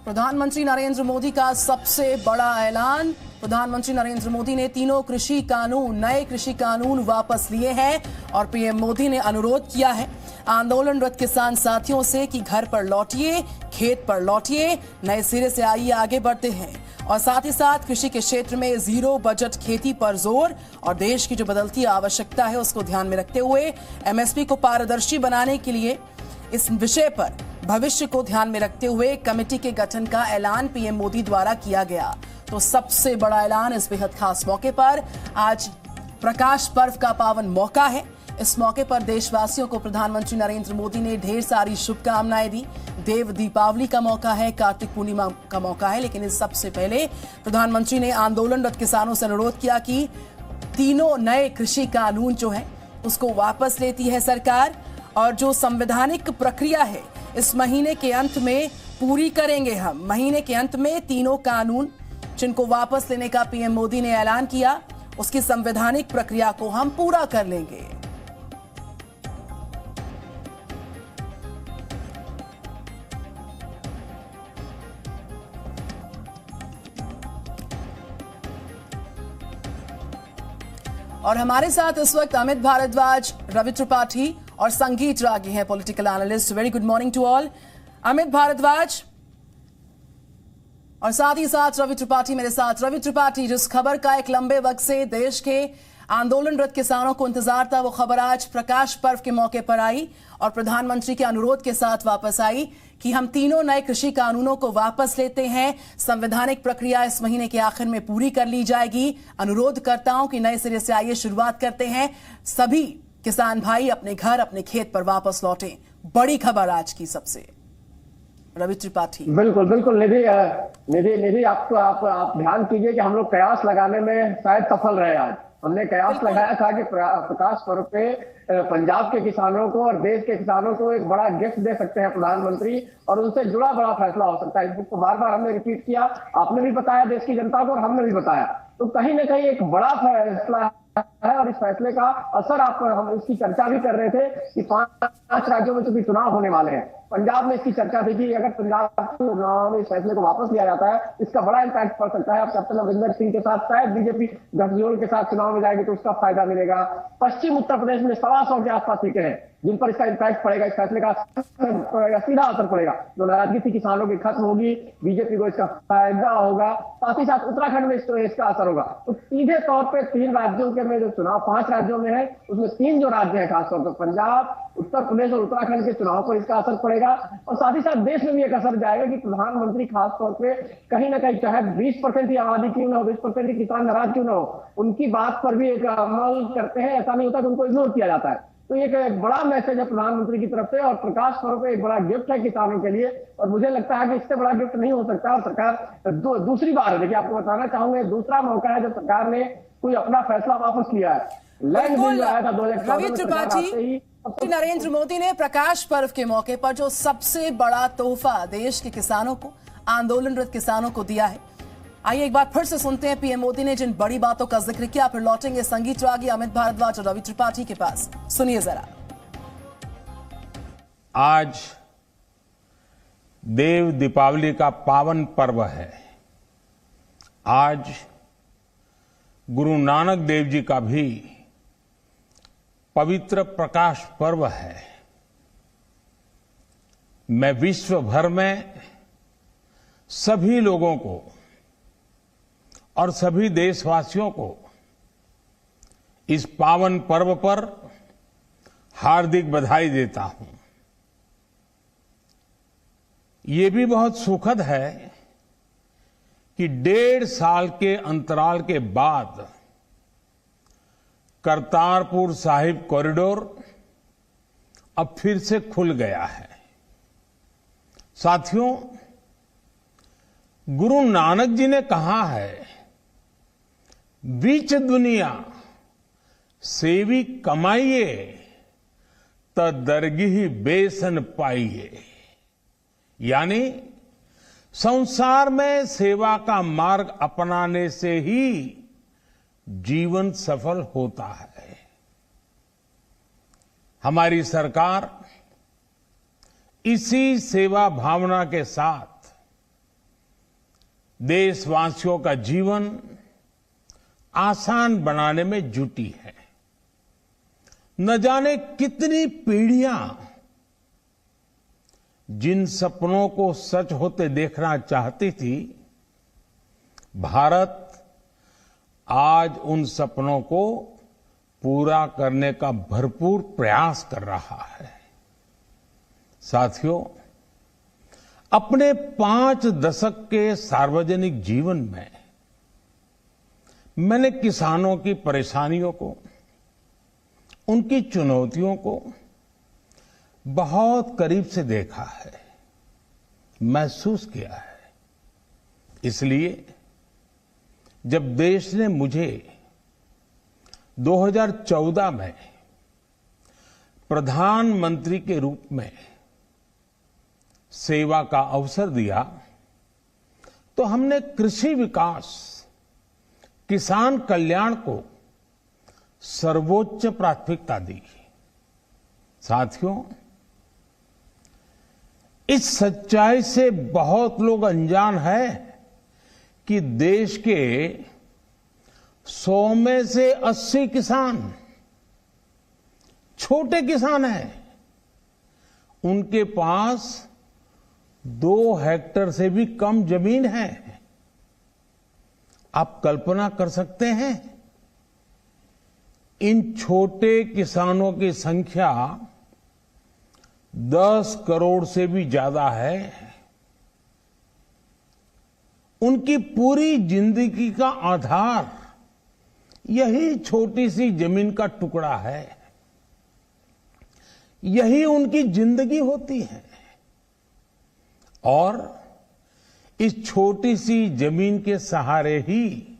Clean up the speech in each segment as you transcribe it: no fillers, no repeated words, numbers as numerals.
प्रधानमंत्री नरेंद्र मोदी का सबसे बड़ा ऐलान। प्रधानमंत्री नरेंद्र मोदी ने तीनों नए कृषि कानून वापस लिए हैं और पीएम मोदी ने अनुरोध किया है आंदोलनरत किसान साथियों से कि घर पर लौटिए, खेत पर लौटिए, नए सिरे से आइए, आगे बढ़ते हैं। और साथ ही साथ कृषि के क्षेत्र में जीरो बजट खेती पर जोर और देश की जो बदलती आवश्यकता है उसको ध्यान में रखते हुए एमएसपी को पारदर्शी बनाने के लिए इस विषय पर भविष्य को ध्यान में रखते हुए कमेटी के गठन का ऐलान पीएम मोदी द्वारा किया गया। तो सबसे बड़ा ऐलान इस बेहद खास मौके पर। आज प्रकाश पर्व का पावन मौका है। इस मौके पर देशवासियों को प्रधानमंत्री नरेंद्र मोदी ने ढेर सारी शुभकामनाएं दी। देव दीपावली का मौका है, कार्तिक पूर्णिमा का मौका है, लेकिन इस सबसे पहले प्रधानमंत्री ने आंदोलनरत किसानों से अनुरोध किया कि तीनों नए कृषि कानून जो है उसको वापस लेती है सरकार और जो संवैधानिक प्रक्रिया है इस महीने के अंत में पूरी करेंगे हम। महीने के अंत में तीनों कानून जिनको वापस लेने का पीएम मोदी ने ऐलान किया उसकी संवैधानिक प्रक्रिया को हम पूरा कर लेंगे। और हमारे साथ इस वक्त अमित भारद्वाज, रवि त्रिपाठी और संगीत रागी हैं, political analyst. Very good morning to all. Amit Bhardwaj और साथ ही साथ रवि त्रिपाठी मेरे साथ। रवि त्रिपाठी, जिस खबर का एक लंबे वक्त से देश के आंदोलनरत किसानों को इंतजार था वो खबर आज प्रकाश पर्व के मौके पर आई और प्रधानमंत्री के अनुरोध के साथ वापस आई कि हम तीनों नए कृषि कानूनों को वापस लेते हैं। संवैधानिक प्रक्रिया इस महीने के आखिर में पूरी कर ली जाएगी। अनुरोध करता हूं कि नए सिरे से आइए, शुरुआत करते हैं। सभी किसान भाई अपने घर, अपने खेत पर वापस लौटें। बड़ी खबर आज की सबसे। रवि त्रिपाठी। बिल्कुल बिल्कुल निधि आप ध्यान कीजिए कि हम लोग कयास लगाने में शायद सफल रहे। आज हमने कयास लगाया था कि प्रकाश पर्व पे पंजाब के किसानों को और देश के किसानों को एक बड़ा गिफ्ट दे सकते हैं प्रधानमंत्री और उनसे जुड़ा बड़ा फैसला हो सकता है। इसको बार बार हमने रिपीट किया, आपने भी बताया देश की जनता को और हमने भी बताया। तो कहीं ना कहीं एक बड़ा फैसला है और इस फैसले का असर हम इसकी चर्चा भी कर रहे थे कि 5 राज्यों में चूंकि चुनाव होने वाले हैं। पंजाब में इसकी चर्चा थी कि अगर पंजाब के चुनाव में इस फैसले को वापस लिया जाता है इसका बड़ा इंपैक्ट पड़ सकता है। अब कैप्टन अमरिंदर सिंह के साथ शायद बीजेपी गठजोड़ के साथ चुनाव में जाएगी तो उसका फायदा मिलेगा। पश्चिम उत्तर प्रदेश में 125 के आसपास सीटें हैं जिन पर इसका इंपैक्ट पड़ेगा, इस फैसले का सीधा असर पड़ेगा। जो नाराजगी थी किसानों की खत्म होगी, बीजेपी को इसका फायदा होगा। साथ ही साथ उत्तराखंड में इसका असर होगा। तो सीधे तौर पर 3 राज्यों के में जो चुनाव 5 राज्यों में है उसमें 3 जो राज्य है खासतौर पर पंजाब, उत्तर प्रदेश और उत्तराखंड के चुनाव पर इसका असर पड़ेगा। और साथ ही साथ देश में भी एक असर जाएगा कि प्रधानमंत्री खासतौर पे कहीं ना कहीं चाहे 20% की आबादी क्यों ना हो, 20% के किसान नाराज क्यों ना हो, उनकी बात पर भी एक अमल करते हैं। ऐसा नहीं होता कि उनको इग्नोर किया जाता है। तो एक बड़ा मैसेज है प्रधानमंत्री की तरफ से और प्रकाश पर्व पे एक बड़ा गिफ्ट है किसानों के लिए। और मुझे लगता है कि इससे बड़ा गिफ्ट नहीं हो सकता। और सरकार दूसरी बार है, देखिए आपको बताना चाहूंगा, दूसरा मौका है जब सरकार ने कोई अपना फैसला वापस लिया है। लैंड बिल जो आया था 2014 में नरेंद्र मोदी ने प्रकाश पर्व के मौके पर जो सबसे बड़ा तोहफा देश के किसानों को, आंदोलनरत किसानों को दिया है। आइए एक बार फिर से सुनते हैं पीएम मोदी ने जिन बड़ी बातों का जिक्र किया, फिर लौटेंगे संगीत रागी, अमित भारद्वाज और रवि त्रिपाठी के पास। सुनिए जरा। आज देव दीपावली का पावन पर्व है। आज गुरु नानक देव जी का भी पवित्र प्रकाश पर्व है। मैं विश्व भर में सभी लोगों को और सभी देशवासियों को इस पावन पर्व पर हार्दिक बधाई देता हूं। ये भी बहुत सुखद है कि 1.5 साल के अंतराल के बाद करतारपुर साहिब कॉरिडोर अब फिर से खुल गया है। साथियों, गुरु नानक जी ने कहा है, बीच दुनिया सेवी कमाइए त दरगिही बेसन पाइए। यानी संसार में सेवा का मार्ग अपनाने से ही जीवन सफल होता है। हमारी सरकार इसी सेवा भावना के साथ देशवासियों का जीवन आसान बनाने में जुटी है। न जाने कितनी पीढ़ियां जिन सपनों को सच होते देखना चाहती थी, भारत आज उन सपनों को पूरा करने का भरपूर प्रयास कर रहा है। साथियों, अपने 5 दशक के सार्वजनिक जीवन में मैंने किसानों की परेशानियों को, उनकी चुनौतियों को बहुत करीब से देखा है, महसूस किया है। इसलिए जब देश ने मुझे 2014 में प्रधानमंत्री के रूप में सेवा का अवसर दिया, तो हमने कृषि विकास, किसान कल्याण को सर्वोच्च प्राथमिकता दी। साथियों, इस सच्चाई से बहुत लोग अनजान है कि देश के 100 में से 80 किसान छोटे किसान हैं। उनके पास 2 हेक्टेयर से भी कम जमीन है। आप कल्पना कर सकते हैं, इन छोटे किसानों की संख्या 10 करोड़ से भी ज्यादा है। उनकी पूरी जिंदगी का आधार यही छोटी सी जमीन का टुकड़ा है। यही उनकी जिंदगी होती है। और इस छोटी सी जमीन के सहारे ही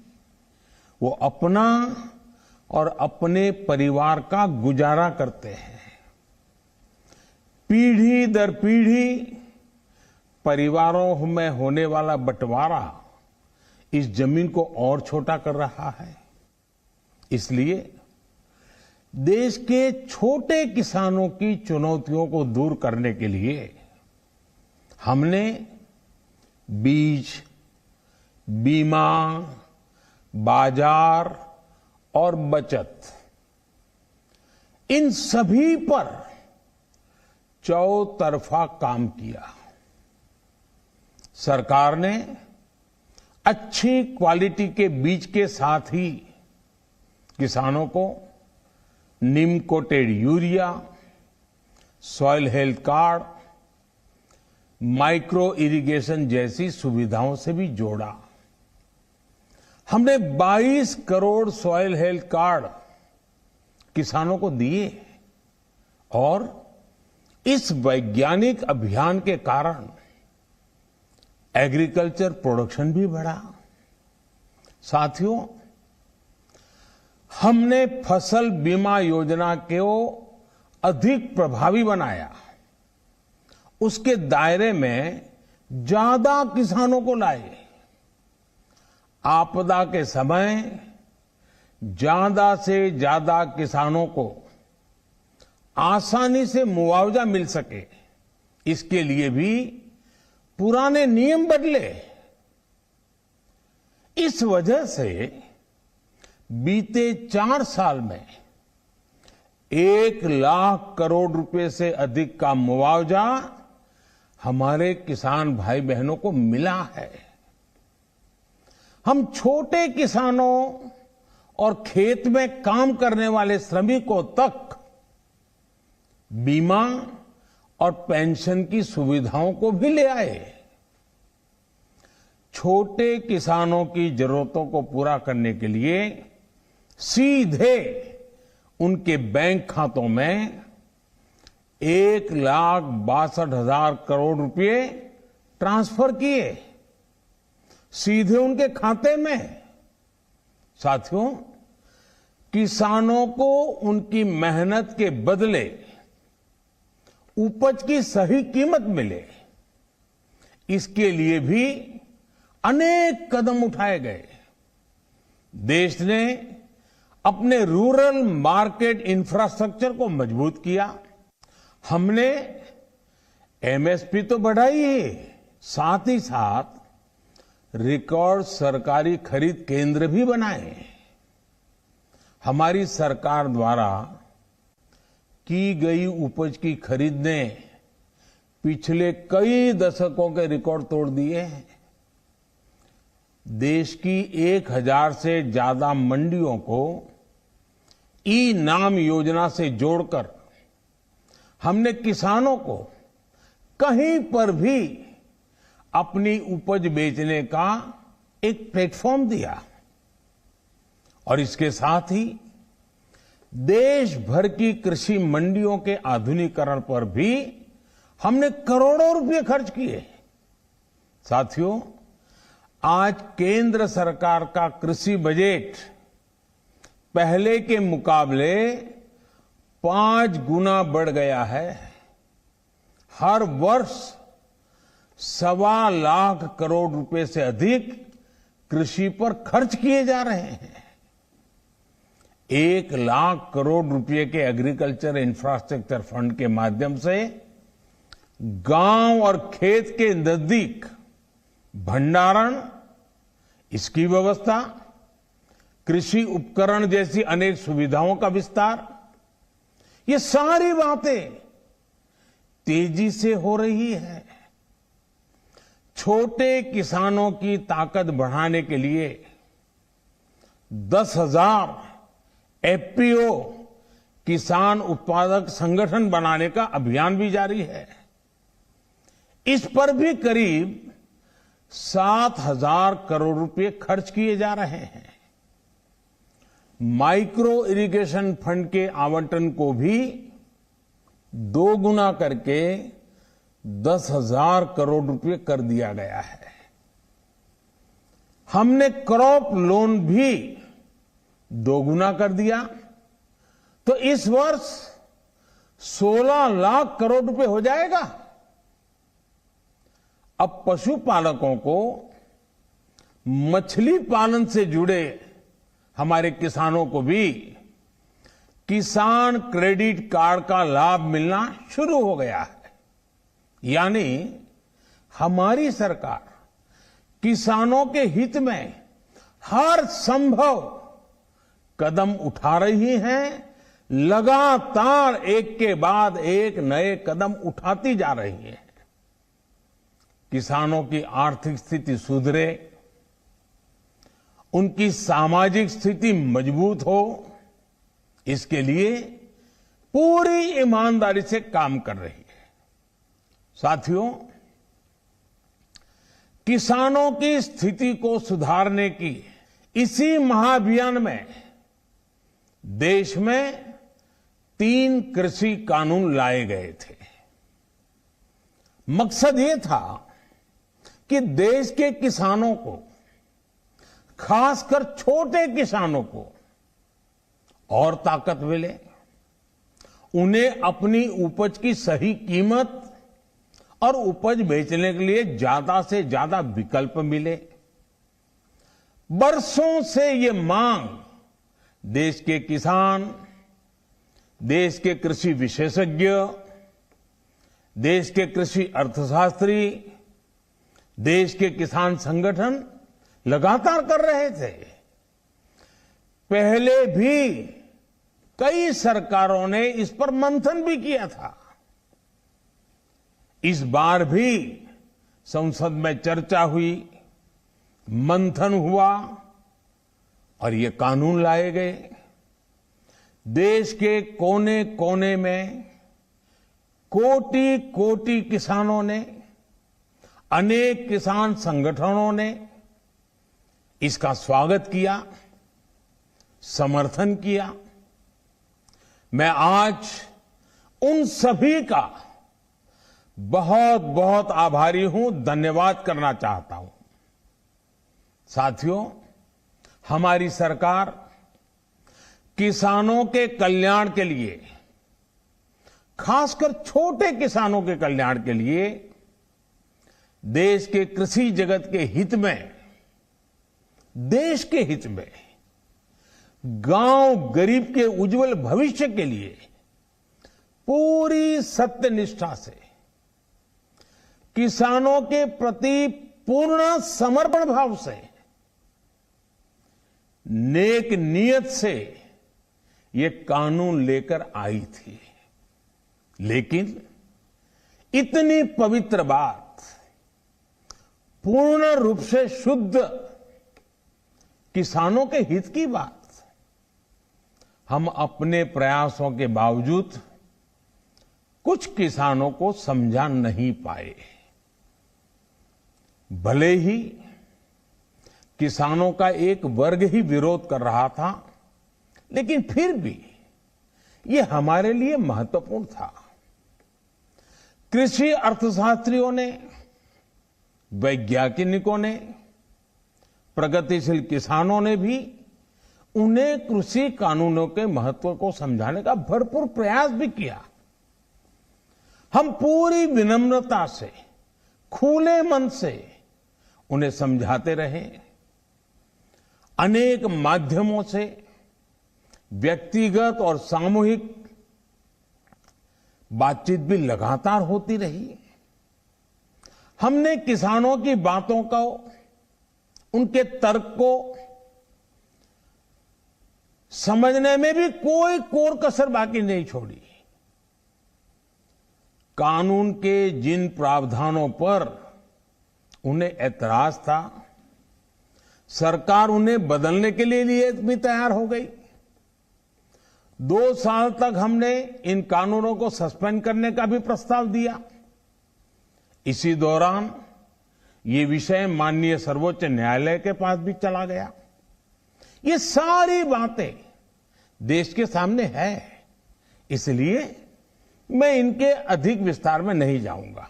वो अपना और अपने परिवार का गुजारा करते हैं। पीढ़ी दर पीढ़ी परिवारों में होने वाला बंटवारा इस जमीन को और छोटा कर रहा है। इसलिए देश के छोटे किसानों की चुनौतियों को दूर करने के लिए हमने बीज, बीमा, बाजार और बचत, इन सभी पर चौतरफा काम किया। सरकार ने अच्छी क्वालिटी के बीज के साथ ही किसानों को neem coated urea, soil health card, micro irrigation जैसी सुविधाओं से भी जोड़ा। हमने 22 करोड़ सॉइल हेल्थ कार्ड किसानों को दिए और इस वैज्ञानिक अभियान के कारण एग्रीकल्चर प्रोडक्शन भी बढ़ा। साथियों, हमने फसल बीमा योजना को अधिक प्रभावी बनाया। उसके दायरे में ज्यादा किसानों को लाए। आपदा के समय ज्यादा से ज्यादा किसानों को आसानी से मुआवजा मिल सके, इसके लिए भी पुराने नियम बदले। इस वजह से बीते 4 साल में 1 लाख करोड़ रुपए से अधिक का मुआवजा हमारे किसान भाई बहनों को मिला है। हम छोटे किसानों और खेत में काम करने वाले श्रमिकों तक बीमा और पेंशन की सुविधाओं को भी ले आए। छोटे किसानों की जरूरतों को पूरा करने के लिए सीधे उनके बैंक खातों में 1,62,000 करोड़ रुपए ट्रांसफर किए, सीधे उनके खाते में। साथियों, किसानों को उनकी मेहनत के बदले उपज की सही कीमत मिले, इसके लिए भी अनेक कदम उठाए गए। देश ने अपने रूरल मार्केट इंफ्रास्ट्रक्चर को मजबूत किया। हमने एमएसपी तो बढ़ाई है, साथ ही साथ रिकॉर्ड सरकारी खरीद केंद्र भी बनाए। हमारी सरकार द्वारा की गई उपज की खरीद ने पिछले कई दशकों के रिकॉर्ड तोड़ दिए हैं। देश की 1000 से ज्यादा मंडियों को ई नाम योजना से जोड़कर हमने किसानों को कहीं पर भी अपनी उपज बेचने का एक प्लेटफॉर्म दिया और इसके साथ ही देश भर की कृषि मंडियों के आधुनिकीकरण पर भी हमने करोड़ों रुपए खर्च किए। साथियों, आज केंद्र सरकार का कृषि बजट पहले के मुकाबले 5 गुना बढ़ गया है। हर वर्ष 1.25 लाख करोड़ रुपए से अधिक कृषि पर खर्च किए जा रहे हैं। 1 लाख करोड़ रुपए के एग्रीकल्चर इंफ्रास्ट्रक्चर फंड के माध्यम से गांव और खेत के नजदीक भंडारण, इसकी व्यवस्था, कृषि उपकरण जैसी अनेक सुविधाओं का विस्तार, ये सारी बातें तेजी से हो रही है। छोटे किसानों की ताकत बढ़ाने के लिए 10,000 एफपीओ किसान उत्पादक संगठन बनाने का अभियान भी जारी है। इस पर भी करीब 7,000 करोड़ रुपए खर्च किए जा रहे हैं। माइक्रो इरिगेशन फंड के आवंटन को भी 2 गुना करके 10,000 करोड़ रुपए कर दिया गया है। हमने क्रॉप लोन भी 2 गुना कर दिया, तो इस वर्ष 16 लाख करोड़ रुपए हो जाएगा। अब पशुपालकों को मछली पालन से जुड़े हमारे किसानों को भी किसान क्रेडिट कार्ड का लाभ मिलना शुरू हो गया है। यानी हमारी सरकार किसानों के हित में हर संभव कदम उठा रही है, लगातार एक के बाद एक नए कदम उठाती जा रही है। किसानों की आर्थिक स्थिति सुधरे, उनकी सामाजिक स्थिति मजबूत हो, इसके लिए पूरी ईमानदारी से काम कर रही है। साथियों, किसानों की स्थिति को सुधारने की इसी महाअभियान में देश में 3 कृषि कानून लाए गए थे। मकसद ये था कि देश के किसानों को, खासकर छोटे किसानों को और ताकत मिले, उन्हें अपनी उपज की सही कीमत और उपज बेचने के लिए ज्यादा से ज्यादा विकल्प मिले। बरसों से ये मांग देश के किसान, देश के कृषि विशेषज्ञ, देश के कृषि अर्थशास्त्री, देश के किसान संगठन लगातार कर रहे थे। पहले भी कई सरकारों ने इस पर मंथन भी किया था। इस बार भी संसद में चर्चा हुई, मंथन हुआ और ये कानून लाए गए। देश के कोने कोने में कोटि कोटि किसानों ने, अनेक किसान संगठनों ने इसका स्वागत किया, समर्थन किया। मैं आज उन सभी का बहुत बहुत आभारी हूं, धन्यवाद करना चाहता हूं। साथियों, हमारी सरकार किसानों के कल्याण के लिए, खासकर छोटे किसानों के कल्याण के लिए, देश के कृषि जगत के हित में, देश के हित में, गांव गरीब के उज्जवल भविष्य के लिए पूरी सत्यनिष्ठा से किसानों के प्रति पूर्ण समर्पण भाव से, नेक नियत से ये कानून लेकर आई थी। लेकिन इतनी पवित्र बात, पूर्ण रूप से शुद्ध किसानों के हित की बात, हम अपने प्रयासों के बावजूद कुछ किसानों को समझा नहीं पाए। भले ही किसानों का एक वर्ग ही विरोध कर रहा था, लेकिन फिर भी ये हमारे लिए महत्वपूर्ण था। कृषि अर्थशास्त्रियों ने, वैज्ञानिकों ने, प्रगतिशील किसानों ने भी उन्हें कृषि कानूनों के महत्व को समझाने का भरपूर प्रयास भी किया। हम पूरी विनम्रता से, खुले मन से उन्हें समझाते रहे। अनेक माध्यमों से व्यक्तिगत और सामूहिक बातचीत भी लगातार होती रही। हमने किसानों की बातों को, उनके तर्क को समझने में भी कोई कोर कसर बाकी नहीं छोड़ी। कानून के जिन प्रावधानों पर उन्हें ऐतराज था, सरकार उन्हें बदलने के लिए भी तैयार हो गई। 2 साल तक हमने इन कानूनों को सस्पेंड करने का भी प्रस्ताव दिया। इसी दौरान ये विषय माननीय सर्वोच्च न्यायालय के पास भी चला गया। ये सारी बातें देश के सामने है, इसलिए मैं इनके अधिक विस्तार में नहीं जाऊंगा।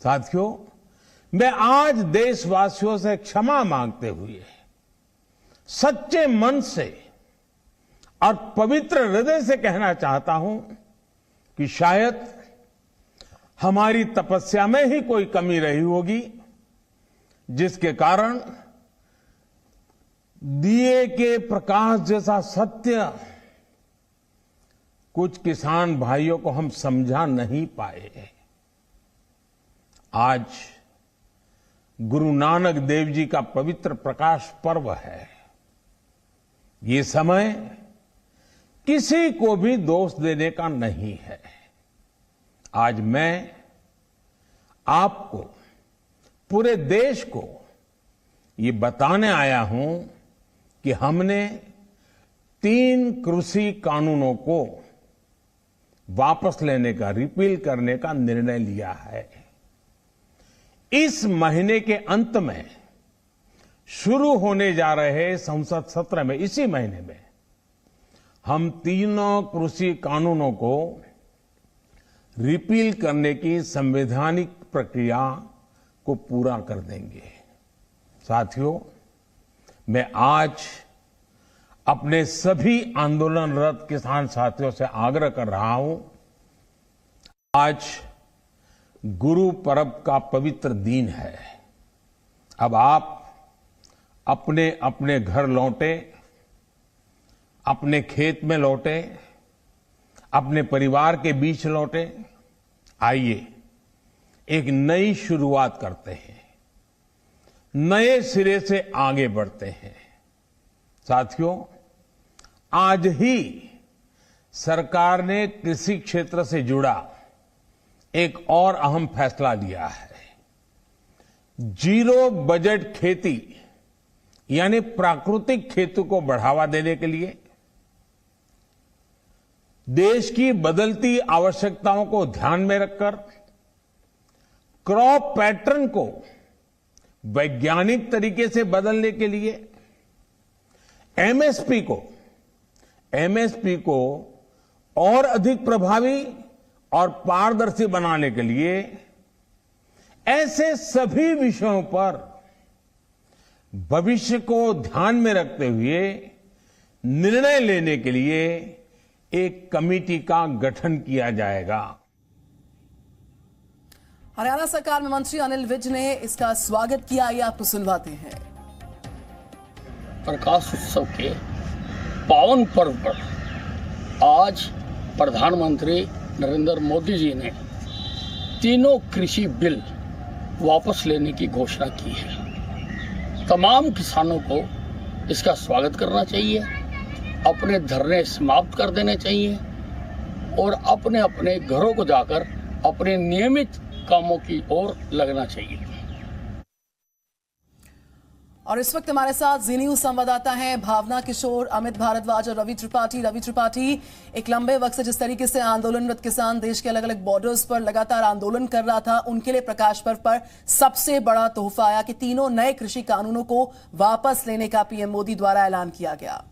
साथियों, मैं आज देशवासियों से क्षमा मांगते हुए सच्चे मन से और पवित्र हृदय से कहना चाहता हूं कि शायद हमारी तपस्या में ही कोई कमी रही होगी, जिसके कारण दिए के प्रकाश जैसा सत्य कुछ किसान भाइयों को हम समझा नहीं पाए। आज गुरु नानक देव जी का पवित्र प्रकाश पर्व है। ये समय किसी को भी दोष देने का नहीं है। आज मैं आपको, पूरे देश को ये बताने आया हूं कि हमने 3 कृषि कानूनों को वापस लेने का, रिपील करने का निर्णय लिया है। इस महीने के अंत में शुरू होने जा रहे संसद सत्र में, इसी महीने में, हम 3 कृषि कानूनों को रिपील करने की संवैधानिक प्रक्रिया को पूरा कर देंगे। साथियों, मैं आज अपने सभी आंदोलनरत किसान साथियों से आग्रह कर रहा हूं, आज गुरु पर्व का पवित्र दिन है। अब आप अपने अपने घर लौटे, अपने खेत में लौटे, अपने परिवार के बीच लौटे। आइए एक नई शुरुआत करते हैं, नए सिरे से आगे बढ़ते हैं। साथियों, आज ही सरकार ने कृषि क्षेत्र से जुड़ा एक और अहम फैसला लिया है। 0 बजट खेती यानी प्राकृतिक खेती को बढ़ावा देने के लिए, देश की बदलती आवश्यकताओं को ध्यान में रखकर क्रॉप पैटर्न को वैज्ञानिक तरीके से बदलने के लिए, एमएसपी को और अधिक प्रभावी और पारदर्शी बनाने के लिए, ऐसे सभी विषयों पर भविष्य को ध्यान में रखते हुए निर्णय लेने के लिए एक कमेटी का गठन किया जाएगा। हरियाणा सरकार में मंत्री अनिल विज ने इसका स्वागत किया। ये आपको सुनवाते हैं। प्रकाश उत्सव के पावन पर्व पर आज प्रधानमंत्री नरेंद्र मोदी जी ने 3 कृषि बिल वापस लेने की घोषणा की है। तमाम किसानों को इसका स्वागत करना चाहिए, अपने धरने समाप्त कर देने चाहिए और अपने अपने घरों को जाकर अपने नियमित कामों की ओर लगना चाहिए। और इस वक्त हमारे साथ जी न्यूज संवाददाता हैं भावना किशोर, अमित भारद्वाज और रवि त्रिपाठी। रवि त्रिपाठी, एक लंबे वक्त से जिस तरीके से आंदोलनरत किसान देश के अलग अलग बॉर्डर्स पर लगातार आंदोलन कर रहा था, उनके लिए प्रकाश पर्व पर सबसे बड़ा तोहफा आया कि तीनों नए कृषि कानूनों को वापस लेने का पीएम मोदी द्वारा ऐलान किया गया।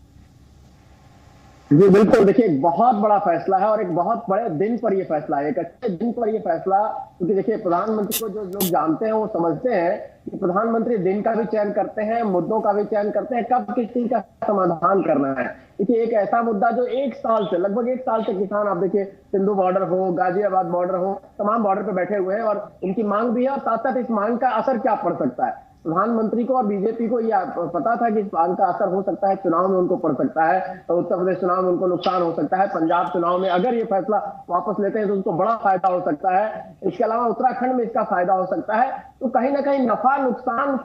जी बिल्कुल, देखिए एक बहुत बड़ा फैसला है और एक बहुत बड़े दिन पर यह फैसला है, एक अच्छे दिन पर यह फैसला, क्योंकि देखिए प्रधानमंत्री को जो लोग जानते हैं वो समझते हैं कि प्रधानमंत्री दिन का भी चयन करते हैं, मुद्दों का भी चयन करते हैं, कब किस चीज का समाधान करना है। देखिए एक ऐसा मुद्दा जो एक साल से, लगभग एक साल से किसान, आप देखिए सिंधु बॉर्डर हो, गाजियाबाद बॉर्डर हो, तमाम बॉर्डर पे बैठे हुए हैं और उनकी मांग भी है और साथ साथ इस मांग का असर क्या पड़ सकता है। प्रधानमंत्री को और बीजेपी को यह पता था कि इस मांग का असर हो सकता है, चुनाव में उनको पड़ सकता है, तो उत्तर प्रदेश चुनाव में उनको नुकसान हो सकता है, पंजाब चुनाव में अगर ये फैसला वापस लेते हैं तो उनको बड़ा फायदा हो सकता है, इसके अलावा उत्तराखंड में इसका फायदा हो सकता है। तो कहीं ना कहीं नफा नुकसान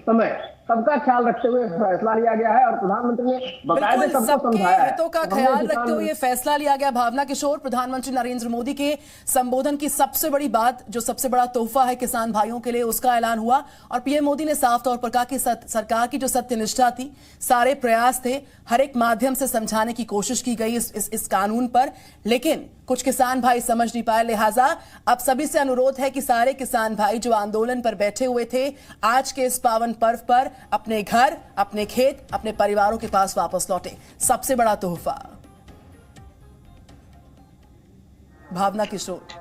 समय सबका ख्याल रखते हुए फैसला लिया गया है और प्रधानमंत्री ने बाकायदे सबको समझाया है। हितों का ख्याल रखते हुए फैसला लिया गया। भावना किशोर, प्रधानमंत्री नरेंद्र मोदी के संबोधन की सबसे बड़ी बात, जो सबसे बड़ा तोहफा है किसान भाइयों के लिए, उसका ऐलान हुआ और पीएम मोदी ने साफ तौर पर कहा कि सरकार की जो सत्यनिष्ठा थी, सारे प्रयास थे, हर एक माध्यम से समझाने की कोशिश की गई इस कानून पर, लेकिन कुछ किसान भाई समझ नहीं पाए। लिहाजा अब सभी से अनुरोध है कि सारे किसान भाई जो आंदोलन पर बैठे हुए थे, आज के इस पावन पर्व पर अपने घर, अपने खेत, अपने परिवारों के पास वापस लौटे। सबसे बड़ा तोहफा। भावना किशोर।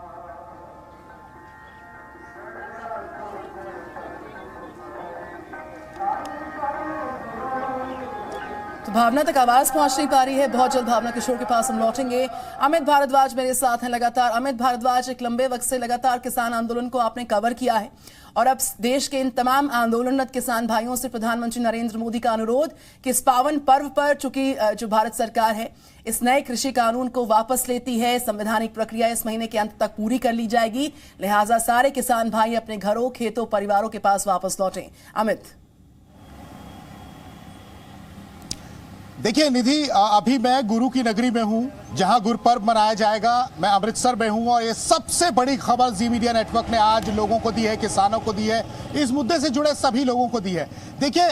तो भावना तक आवाज पहुंच नहीं पा रही है, बहुत जल्द भावना किशोर के पास हम लौटेंगे। अमित भारद्वाज मेरे साथ हैं लगातार। अमित भारद्वाज, एक लंबे वक्त से लगातार किसान आंदोलन को आपने कवर किया है और अब देश के इन तमाम आंदोलनरत किसान भाइयों से प्रधानमंत्री नरेंद्र मोदी का अनुरोध कि इस पावन पर्व पर, चूंकि जो भारत सरकार है इस नए कृषि कानून को वापस लेती है, संवैधानिक प्रक्रिया इस महीने के अंत तक पूरी कर ली जाएगी, लिहाजा सारे किसान भाई अपने घरों, खेतों, परिवारों के पास वापस लौटें। अमित। देखिए निधि, अभी मैं गुरु की नगरी में हूं जहां गुरुपर्व मनाया जाएगा। मैं अमृतसर में हूं और ये सबसे बड़ी खबर जी मीडिया नेटवर्क ने आज लोगों को दी है, किसानों को दी है, इस मुद्दे से जुड़े सभी लोगों को दी है। देखिए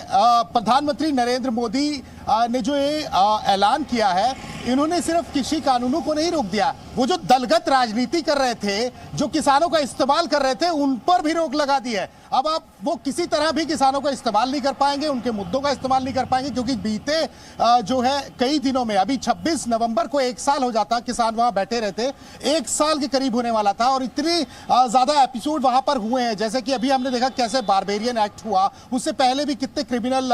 प्रधानमंत्री नरेंद्र मोदी ने जो ये ऐलान किया है, इन्होंने सिर्फ कृषि कानूनों को नहीं रोक दिया, वो जो दलगत राजनीति कर रहे थे, जो किसानों का इस्तेमाल कर रहे थे, उन पर भी रोक लगा दी है। अब आप वो किसी तरह भी किसानों का इस्तेमाल नहीं कर पाएंगे, उनके मुद्दों का इस्तेमाल नहीं कर पाएंगे, क्योंकि बीते जो है कई दिनों में, अभी 26 नवंबर को एक साल हो जाता, किसान वहां बैठे रहते, एक साल के करीब होने वाला था और इतनी ज्यादा एपिसोड वहां पर हुए हैं। जैसे कि अभी हमने देखा कैसे बारबेरियन एक्ट हुआ, उससे पहले भी कितने क्रिमिनल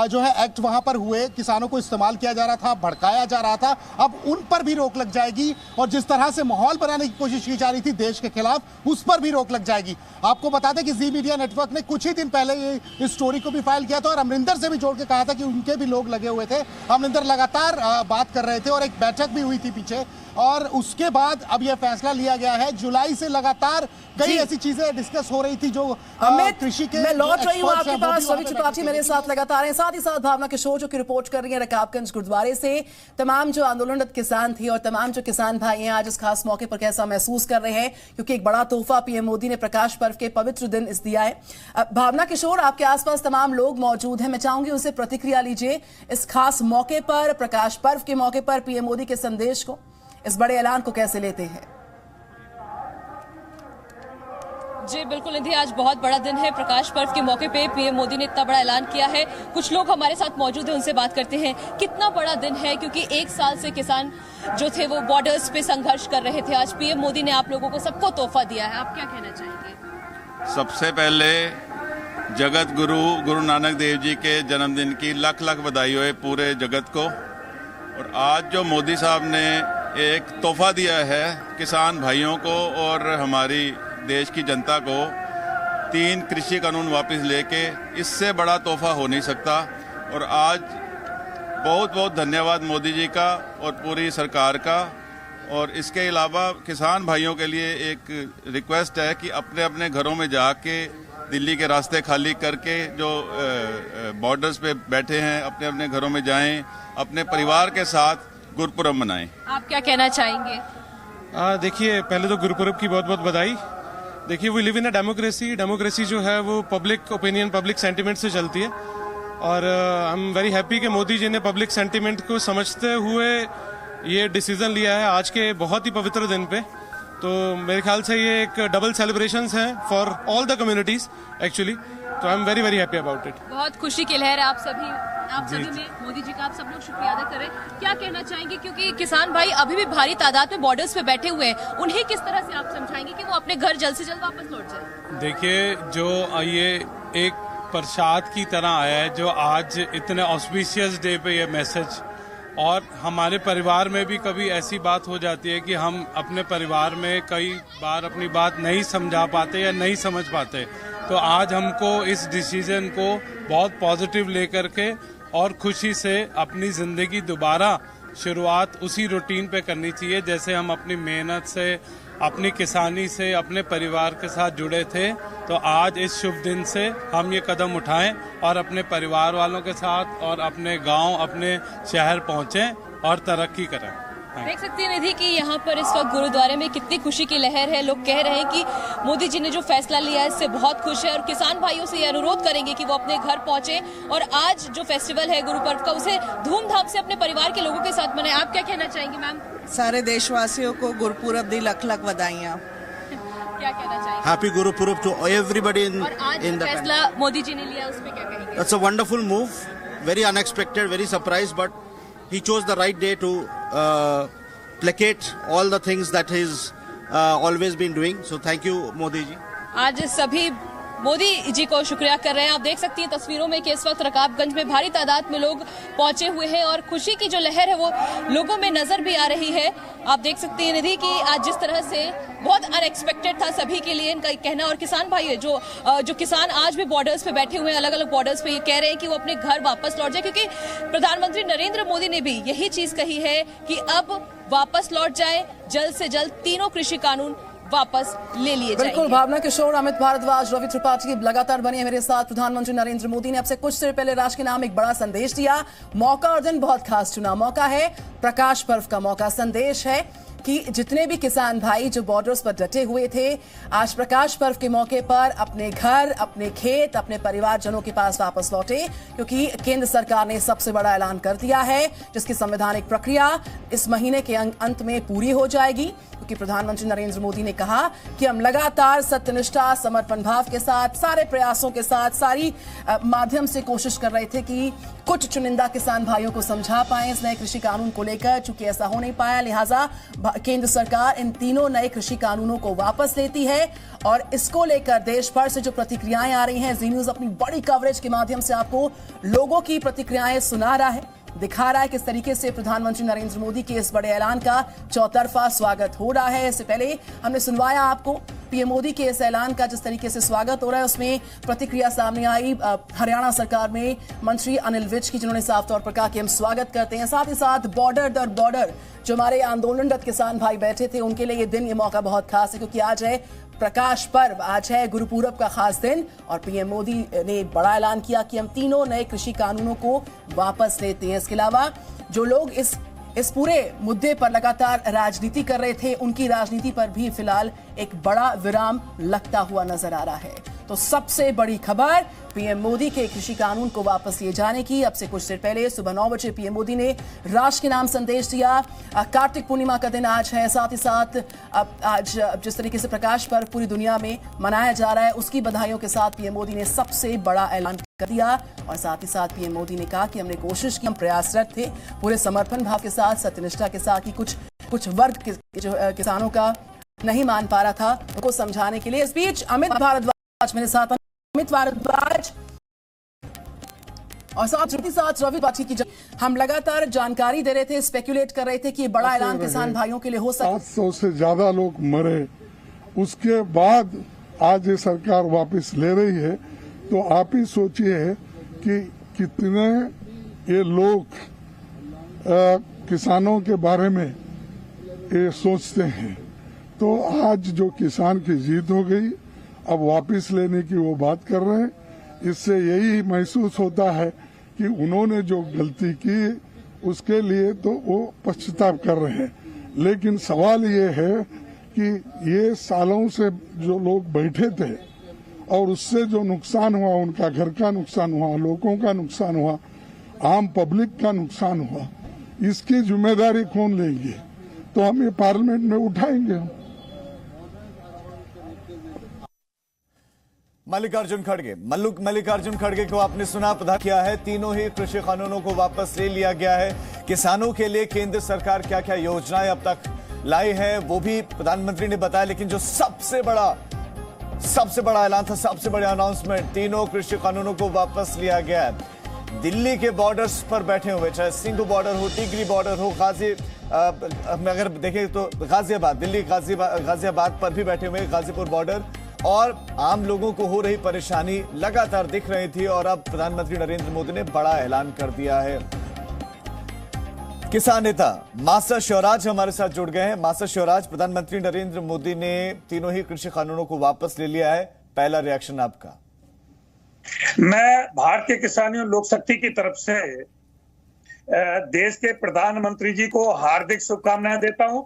जो है एक्ट वहां पर हुए, किसानों को इस्तेमाल किया जा रहा था, भड़काया जा रहा था। अब उन पर भी रोक लग जाएगी और जिस तरह से माहौल बनाने की कोशिश की जा रही थी देश के खिलाफ, उस पर भी रोक लग जाएगी। आपको बता दें कि जी मीडिया नेटवर्क ने कुछ ही दिन पहले ये इस स्टोरी को भी फाइल किया था और अमरिंदर से भी जोड़ के कहा था कि उनके भी लोग लगे हुए थे। अमरिंदर लगातार बात कर रहे थे और एक बैठक भी हुई थी पीछे, और उसके बाद अब यह फैसला लिया गया है। जुलाई से लगातार कई ऐसी चीजें डिस्कस हो रही थी जो कृषि के। मैं लौट रही हूं आपके पास, रवि त्रिपाठी मेरे साथ लगातार हैं, साथ ही साथ भावना किशोर जो कि रिपोर्ट कर रही है रकाबगंज गुरुद्वारे से। तमाम जो आंदोलनरत किसान थे और तमाम जो किसान भाई हैं आज इस खास मौके पर कैसा महसूस कर रहे हैं, क्योंकि एक बड़ा तोहफा पीएम मोदी ने प्रकाश पर्व के पवित्र दिन इस दिया है। भावना किशोर, आपके आसपास तमाम लोग मौजूद हैं, मैं चाहूंगी उनसे प्रतिक्रिया लीजिए इस खास मौके पर, प्रकाश पर्व के मौके पर पीएम मोदी के संदेश को, इस बड़े ऐलान को कैसे लेते हैं? जी बिल्कुल निधि, आज बहुत बड़ा दिन है। प्रकाश पर्व के मौके पे पीएम मोदी ने इतना बड़ा ऐलान किया है। कुछ लोग हमारे साथ मौजूद हैं, उनसे बात करते हैं। कितना बड़ा दिन है, क्योंकि एक साल से किसान जो थे वो बॉर्डर्स पे संघर्ष कर रहे थे। आज पीएम मोदी ने आप लोगों को सबको तोहफा दिया है, आप क्या कहना चाहेंगे? सबसे पहले जगत गुरु नानक देव जी के जन्मदिन की लाख लाख बधाई हो पूरे जगत को। और आज जो मोदी साहब ने एक तोहफा दिया है किसान भाइयों को और हमारी देश की जनता को, 3 कृषि कानून वापस लेके, इससे बड़ा तोहफा हो नहीं सकता। और आज बहुत बहुत धन्यवाद मोदी जी का और पूरी सरकार का। और इसके अलावा किसान भाइयों के लिए एक रिक्वेस्ट है कि अपने अपने घरों में जाके दिल्ली के रास्ते खाली करके जो बॉर्डर्स पे बैठे हैं अपने अपने घरों में जाएं, अपने परिवार के साथ गुरपुरब मनाएं। आप क्या कहना चाहेंगे? देखिए, पहले तो गुरपुरब की बहुत बहुत बधाई। देखिए, we live in a democracy. Democracy जो है वो पब्लिक ओपिनियन, पब्लिक सेंटिमेंट से चलती है और आई एम वेरी हैप्पी कि मोदी जी ने पब्लिक सेंटिमेंट को समझते हुए ये डिसीजन लिया है आज के बहुत ही पवित्र दिन पे। तो मेरे ख्याल से ये एक डबल सेलिब्रेशंस हैं for all the communities actually. तो I am very very happy about it. बहुत खुशी की लहर है आप सभी में। मोदी जी का आप सब लोग शुक्रिया अदा करें। क्या कहना चाहेंगे, क्योंकि किसान भाई अभी भी भारी तादाद में बॉर्डर्स पे बैठे हुए हैं, उन्हें किस तरह से आप समझाएंगे कि वो अपने घर जल्द से जल्द वापस लौट जाए? देखिए, जो ये एक प्रसाद की तरह आया है, जो आज इतने ऑस्पिशियस डे पे ये मैसेज, और हमारे परिवार में भी कभी ऐसी बात हो जाती है कि हम अपने परिवार में कई बार अपनी बात नहीं समझा पाते या नहीं समझ पाते। तो आज हमको इस डिसीजन को बहुत पॉजिटिव लेकर के और खुशी से अपनी ज़िंदगी दोबारा शुरुआत उसी रूटीन पे करनी चाहिए जैसे हम अपनी मेहनत से, अपनी किसानी से, अपने परिवार के साथ जुड़े थे। तो आज इस शुभ दिन से हम ये कदम उठाएं और अपने परिवार वालों के साथ और अपने गांव, अपने शहर पहुंचें और तरक्की करें। देख सकती है निधि कि यहाँ पर इस वक्त गुरुद्वारे में कितनी खुशी की लहर है। लोग कह रहे हैं कि मोदी जी ने जो फैसला लिया है इससे बहुत खुश है और किसान भाइयों से ये अनुरोध करेंगे कि वो अपने घर पहुंचे और आज जो फेस्टिवल है गुरु पर्व का उसे धूमधाम से अपने परिवार के लोगों के साथ मनाएं। आप क्या कहना चाहेंगे मैम? सारे देशवासियों को गुरुपुरब दी लख लख बधाइयाँ। क्या कहना चाहेंगे? Happy Guru Purab to everybody in और आज in जो the फैसला मोदी जी ने लिया उस पे क्या कहेंगे? That's a wonderful move, very unexpected, very surprised, but he chose the right day to placate all the things that he's always been doing. So thank you, Modi ji. आज सभी मोदी जी को शुक्रिया कर रहे हैं। आप देख सकती हैं तस्वीरों में कि इस वक्त रकाबगंज में भारी तादाद में लोग पहुंचे हुए हैं और खुशी की जो लहर है वो लोगों में नजर भी आ रही है। आप देख सकती हैं निधि कि आज जिस तरह से बहुत अनएक्सपेक्टेड था सभी के लिए इनका कहना। और किसान भाई है जो किसान आज भी बॉर्डर्स पे बैठे हुए हैं, अलग अलग बॉर्डर्स पे, ये कह रहे हैं कि वो अपने घर वापस लौट जाए, क्योंकि प्रधानमंत्री नरेंद्र मोदी ने भी यही चीज कही है कि अब वापस लौट जाए, जल्द से जल्द तीनों कृषि कानून वापस ले लिए जाएंगे। बिल्कुल, भावना किशोर, अमित भारद्वाज, रवि त्रिपाठी लगातार बने हैं मेरे साथ। प्रधानमंत्री नरेंद्र मोदी ने अब से कुछ देर पहले राष्ट्र के नाम एक बड़ा संदेश दिया। मौका और दिन बहुत खास चुना। मौका है प्रकाश पर्व का मौका। संदेश है कि जितने भी किसान भाई जो बॉर्डर्स पर डटे हुए थे, आज प्रकाश पर्व के मौके पर अपने घर, अपने खेत, अपने परिवारजनों के पास वापस लौटे, क्योंकि केंद्र सरकार ने सबसे बड़ा ऐलान कर दिया है जिसकी संवैधानिक प्रक्रिया इस महीने के अंत में पूरी हो जाएगी। क्योंकि प्रधानमंत्री नरेंद्र मोदी ने कहा कि हम लगातार सत्यनिष्ठा, समर्पण भाव के साथ, सारे प्रयासों के साथ, सारी माध्यम से कोशिश कर रहे थे कि कुछ चुनिंदा किसान भाइयों को समझा पाए इस नए कृषि कानून को लेकर। चूंकि ऐसा हो नहीं पाया, लिहाजा केंद्र सरकार इन तीनों नए कृषि कानूनों को वापस लेती है और इसको लेकर देश भर से जो प्रतिक्रियाएं आ रही हैं, जी न्यूज अपनी बड़ी कवरेज के माध्यम से आपको लोगों की प्रतिक्रियाएं सुना रहा है, दिखा रहा है किस तरीके से प्रधानमंत्री नरेंद्र मोदी के इस बड़े ऐलान का चौतरफा स्वागत हो रहा है। इससे पहले हमने सुनवाया आपको पीएम मोदी के इस ऐलान का जिस तरीके से स्वागत हो रहा है, उसमें प्रतिक्रिया सामने आई हरियाणा सरकार में मंत्री अनिल विज की, जिन्होंने साफ तौर पर कहा कि हम स्वागत करते हैं। साथ ही साथ बॉर्डर दर बॉर्डर जो हमारे आंदोलनरत किसान भाई बैठे थे, उनके लिए ये दिन, ये मौका बहुत खास है, क्योंकि आज है प्रकाश पर्व, आज है गुरुपूरब का खास दिन और पीएम मोदी ने बड़ा ऐलान किया कि हम तीनों नए कृषि कानूनों को वापस लेते हैं। इसके अलावा जो लोग इस पूरे मुद्दे पर लगातार राजनीति कर रहे थे, उनकी राजनीति पर भी फिलहाल एक बड़ा विराम लगता हुआ नजर आ रहा है। तो सबसे बड़ी खबर पीएम मोदी के कृषि कानून को वापस लिए जाने की। अब से कुछ देर पहले सुबह 9 बजे पीएम मोदी ने राष्ट्र के नाम संदेश दिया। कार्तिक पूर्णिमा का दिन आज है, साथ ही साथ आज जिस तरीके से प्रकाश पर्व पूरी दुनिया में मनाया जा रहा है, उसकी बधाइयों के साथ पीएम मोदी ने सबसे बड़ा ऐलान कर दिया। और साथ ही साथ पीएम मोदी ने कहा कि हमने कोशिश की, हम प्रयासरत थे पूरे समर्पण भाव के साथ, सत्यनिष्ठा के साथ, कि कुछ वर्ग जो किसानों का नहीं मान पा रहा था उनको समझाने के लिए। इस बीच अमित भारद्वाज मेरे साथ, अमित भारद्वाज और साथ रवि त्रिपाठी की हम लगातार जानकारी दे रहे थे, स्पेकुलेट कर रहे थे कि ये बड़ा ऐलान किसान भाइयों के लिए हो सकता है। 700 से ज्यादा लोग मरे, उसके बाद आज ये सरकार वापस ले रही है, तो आप ही सोचिए कि कितने ये लोग किसानों के बारे में ये सोचते हैं। तो आज जो किसान की जीत हो गई, अब वापस लेने की वो बात कर रहे हैं। इससे यही महसूस होता है कि उन्होंने जो गलती की उसके लिए तो वो पश्चाताप कर रहे हैं। लेकिन सवाल ये है कि ये सालों से जो लोग बैठे थे और उससे जो नुकसान हुआ, उनका घर का नुकसान हुआ, लोगों का नुकसान हुआ, आम पब्लिक का नुकसान हुआ, इसकी जिम्मेदारी कौन लेंगे? तो हम ये पार्लियामेंट में उठाएंगे। मल्लिकार्जुन खड़गे को आपने सुना, प्रधान किया है। तीनों ही कृषि कानूनों को वापस ले लिया गया है। किसानों के लिए केंद्र सरकार क्या क्या योजनाएं अब तक लाई है वो भी प्रधानमंत्री ने बताया। लेकिन जो सबसे बड़ा ऐलान था, सबसे बड़ी अनाउंसमेंट, तीनों कृषि कानूनों को वापस लिया गया है। दिल्ली के बॉर्डर्स पर बैठे हुए, चाहे सिंघू बॉर्डर हो, टिकरी बॉर्डर हो, अगर देखें तो गाजियाबाद, दिल्ली गाजियाबाद पर भी बैठे हुए, गाजीपुर बॉर्डर, और आम लोगों को हो रही परेशानी लगातार दिख रही थी। और अब प्रधानमंत्री नरेंद्र मोदी ने बड़ा ऐलान कर दिया है। किसान नेता मास्टर शिवराज हमारे साथ जुड़ गए हैं। मास्टर शिवराज, प्रधानमंत्री नरेंद्र मोदी ने तीनों ही कृषि कानूनों को वापस ले लिया है, पहला रिएक्शन आपका? मैं भारतीय किसान लोक शक्ति की तरफ से देश के प्रधानमंत्री जी को हार्दिक शुभकामनाएं देता हूं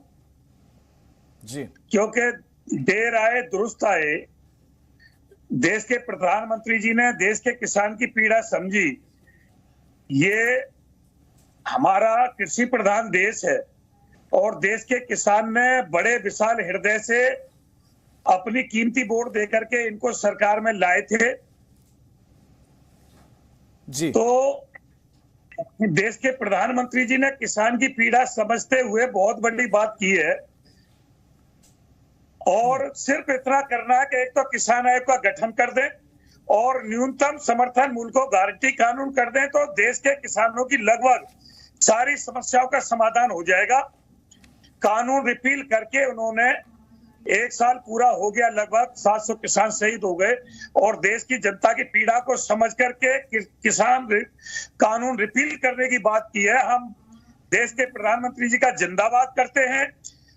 जी, क्योंकि देर आए दुरुस्त आए। देश के प्रधानमंत्री जी ने देश के किसान की पीड़ा समझी। ये हमारा कृषि प्रधान देश है और देश के किसान ने बड़े विशाल हृदय से अपनी कीमती वोट देकर के इनको सरकार में लाए थे जी। तो देश के प्रधानमंत्री जी ने किसान की पीड़ा समझते हुए बहुत बड़ी बात की है। और सिर्फ इतना करना है कि एक तो किसान आयोग का गठन कर दें और न्यूनतम समर्थन मूल्य को गारंटी कानून कर दें, तो देश के किसानों की लगभग सारी समस्याओं का समाधान हो जाएगा। कानून रिपील करके उन्होंने 1 साल पूरा हो गया, लगभग 700 किसान शहीद हो गए और देश की जनता की पीड़ा को समझ करके किसान कानून रिपील करने की बात की है। हम देश के प्रधानमंत्री जी का जिंदाबाद करते हैं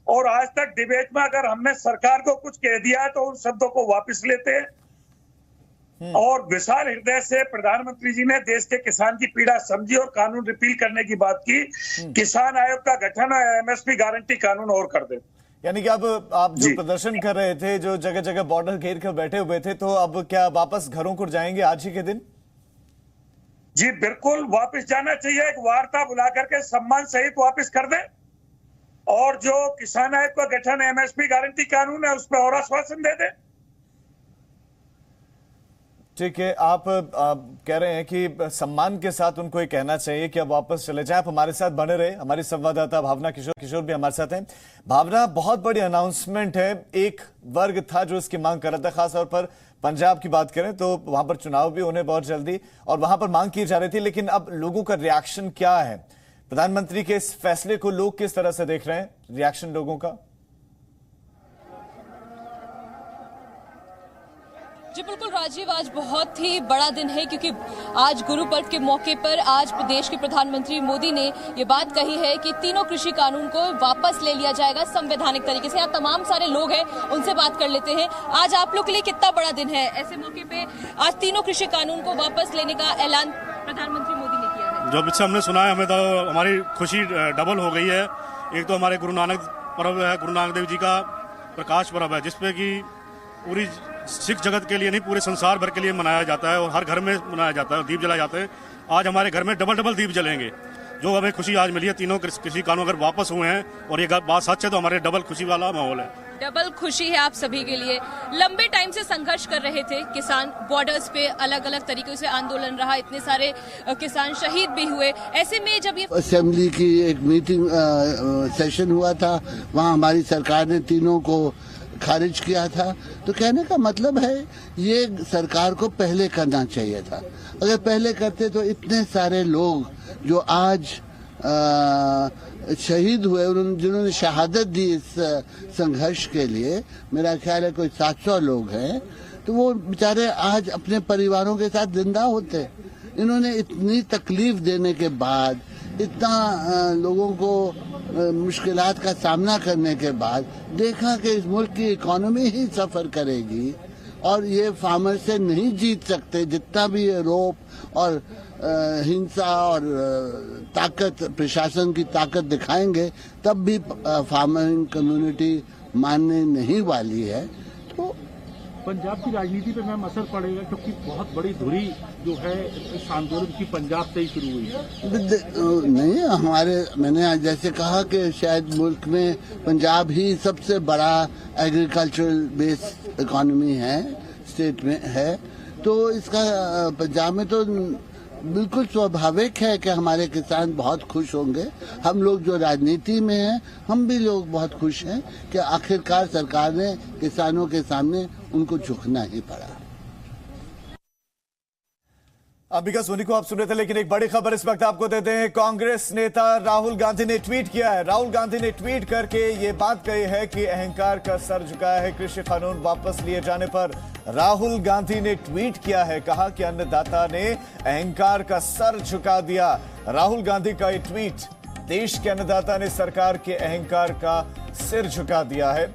और आज तक डिबेट में अगर हमने सरकार को कुछ कह दिया है तो उन शब्दों को वापस लेते हैं। और विशाल हृदय से प्रधानमंत्री जी ने देश के किसान की पीड़ा समझी और कानून रिपील करने की बात की। किसान आयोग का गठन और एमएसपी गारंटी कानून और कर दे। यानी कि अब आप जो प्रदर्शन कर रहे थे, जो जगह जगह बॉर्डर घेर कर बैठे हुए थे, तो अब क्या वापस घरों को जाएंगे आज ही के दिन? जी बिल्कुल, वापस जाना चाहिए। एक वार्ता बुला करके सम्मान सहित वापस कर दें और जो किसान आयोग का गठन एमएसपी गारंटी कानून है उस पर और आश्वासन दे दें। ठीक है, आप कह रहे हैं कि सम्मान के साथ उनको ये कहना चाहिए कि अब वापस चले जाएं। आप हमारे साथ बने रहे। हमारी संवाददाता भावना किशोर भी हमारे साथ हैं। भावना, बहुत बड़ी अनाउंसमेंट है। एक वर्ग था जो इसकी मांग कर रहा था, खासतौर पर पंजाब की बात करें तो वहां पर चुनाव भी होने बहुत जल्दी और वहां पर मांग की जा रही थी। लेकिन अब लोगों का रिएक्शन क्या है? प्रधानमंत्री के इस फैसले को लोग किस तरह से देख रहे हैं? रिएक्शन लोगों का? जी बिल्कुल राजीव, आज बहुत ही बड़ा दिन है क्योंकि आज गुरु पर्व के मौके पर आज देश के प्रधानमंत्री मोदी ने ये बात कही है कि तीनों कृषि कानून को वापस ले लिया जाएगा संवैधानिक तरीके से। यहाँ तमाम सारे लोग हैं, उनसे बात कर लेते हैं। आज आप लोग के लिए कितना बड़ा दिन है? ऐसे मौके पे आज तीनों कृषि कानून को वापस लेने का ऐलान प्रधानमंत्री मोदी ने किया है। जो पीछे हमने सुना है, हमें तो हमारी खुशी डबल हो गई है। एक तो हमारे गुरु नानक पर्व है, गुरु नानक देव जी का प्रकाश पर्व है, जिसपे कि पूरी सिख जगत के लिए नहीं, पूरे संसार भर के लिए मनाया जाता है और हर घर में मनाया जाता है, दीप जलाए जाते हैं। आज हमारे घर में डबल दीप जलेंगे। जो हमें खुशी आज मिली है, तीनों कृषि कानून अगर वापस हुए हैं और ये बात सच है तो हमारे डबल खुशी वाला माहौल है। डबल खुशी है आप सभी के लिए। लंबे टाइम से संघर्ष कर रहे थे किसान, बॉर्डर्स पे अलग अलग तरीकों से आंदोलन रहा, इतने सारे किसान शहीद भी हुए। ऐसे में जब ये असेंबली की एक मीटिंग सेशन हुआ था, वहाँ हमारी सरकार ने तीनों को खारिज किया था। तो कहने का मतलब है ये सरकार को पहले करना चाहिए था। अगर पहले करते तो इतने सारे लोग जो आज शहीद हुए, जिन्होंने शहादत दी इस संघर्ष के लिए, मेरा ख्याल है कोई 700 लोग हैं, तो वो बेचारे आज अपने परिवारों के साथ जिंदा होते। इन्होंने इतनी तकलीफ देने के बाद, इतना लोगों को मुश्किलात का सामना करने के बाद देखा कि इस मुल्क की इकोनॉमी ही सफ़र करेगी और ये फार्मर से नहीं जीत सकते। जितना भी ये रोप और हिंसा और ताकत, प्रशासन की ताकत दिखाएंगे, तब भी फार्मरिंग कम्युनिटी मानने नहीं वाली है। तो पंजाब की राजनीति पे मैम असर पड़ेगा, क्योंकि बहुत बड़ी धुरी जो है इस आंदोलन की पंजाब से ही शुरू हुई है। नहीं, मैंने आज जैसे कहा कि शायद मुल्क में पंजाब ही सबसे बड़ा एग्रीकल्चरल बेस्ड इकोनॉमी है, स्टेट में है, तो इसका पंजाब में तो बिल्कुल स्वाभाविक है कि हमारे किसान बहुत खुश होंगे। हम लोग जो राजनीति में हैं, हम भी लोग बहुत खुश हैं कि आखिरकार सरकार ने किसानों के सामने उनको झुकना ही पड़ा। अंबिका सोनी को आप सुन रहे थे, लेकिन एक बड़ी खबर इस वक्त आपको देते हैं। कांग्रेस नेता राहुल गांधी ने ट्वीट किया है। राहुल गांधी ने ट्वीट करके ये बात कही है कि अहंकार का सर झुकाया है कृषि कानून वापस लिए जाने पर। राहुल गांधी ने ट्वीट किया है, कहा कि अन्नदाता ने अहंकार का सर झुका दिया। राहुल गांधी का ये ट्वीट, देश के अन्नदाता ने सरकार के अहंकार का सिर झुका दिया है।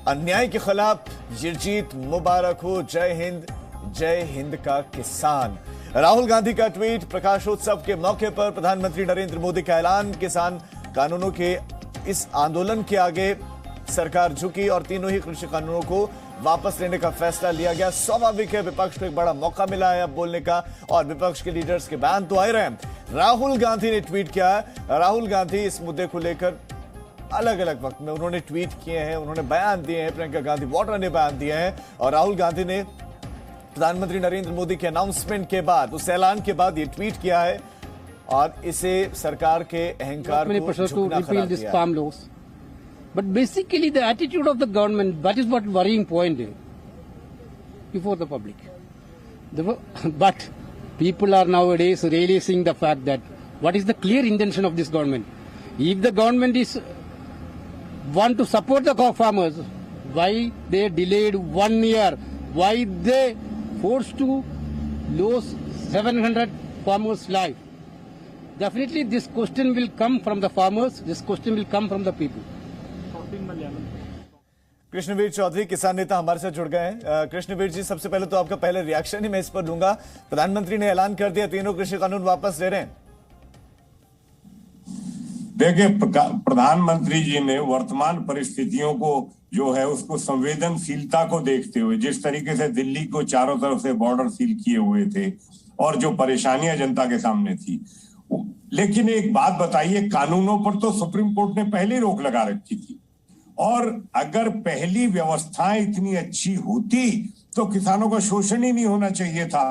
अन्याय के खिलाफ ये जीत मुबारक हो, जय हिंद का किसान। राहुल गांधी का ट्वीट प्रकाशोत्सव के मौके पर प्रधानमंत्री नरेंद्र मोदी का ऐलान। किसान कानूनों के इस आंदोलन के आगे सरकार झुकी और तीनों ही कृषि कानूनों को वापस लेने का फैसला लिया गया। स्वाभाविक है, विपक्ष को एक बड़ा मौका मिला है अब बोलने का, और विपक्ष के लीडर्स के बयान तो आ रहे हैं। राहुल गांधी ने ट्वीट किया है। राहुल गांधी इस मुद्दे को लेकर अलग अलग वक्त में उन्होंने ट्वीट किए हैं, उन्होंने बयान दिए हैं। प्रियंका गांधी वाड्रा ने बयान दिए हैं, और राहुल गांधी ने प्रधानमंत्री नरेंद्र मोदी के अनाउंसमेंट के बाद, उस ऐलान के बाद ये ट्वीट किया है, और इसे सरकार के अहंकार को झुकना करार दिया है। But basically the attitude of the government, that is what worrying point is before the public. But people are nowadays realizing the fact that what is the clear intention of this government. If the government is want to support the farmers, why they delayed 1 year? Why they forced to lose 700 farmers' life? Definitely this question will come from the farmers, this question will come from the people. Krishnaveer Chaudhary किसान नेता हमारे साथ जुड़ गए हैं। कृष्णवीर जी, सबसे पहले तो आपका पहले रिएक्शन ही मैं इस पर दूंगा। प्रधानमंत्री ने ऐलान कर दिया तीनों कृषि कानून वापस ले रहे हैं। देखिए, प्रधानमंत्री जी ने वर्तमान परिस्थितियों को जो है उसको संवेदनशीलता को देखते हुए, जिस तरीके से दिल्ली को चारों तरफ से बॉर्डर सील किए हुए थे और जो परेशानियां जनता के सामने थी, लेकिन एक बात बताइए, कानूनों पर तो सुप्रीम कोर्ट ने पहले रोक लगा रखी थी, और अगर पहली व्यवस्थाएं इतनी अच्छी होती तो किसानों का शोषण ही नहीं होना चाहिए था।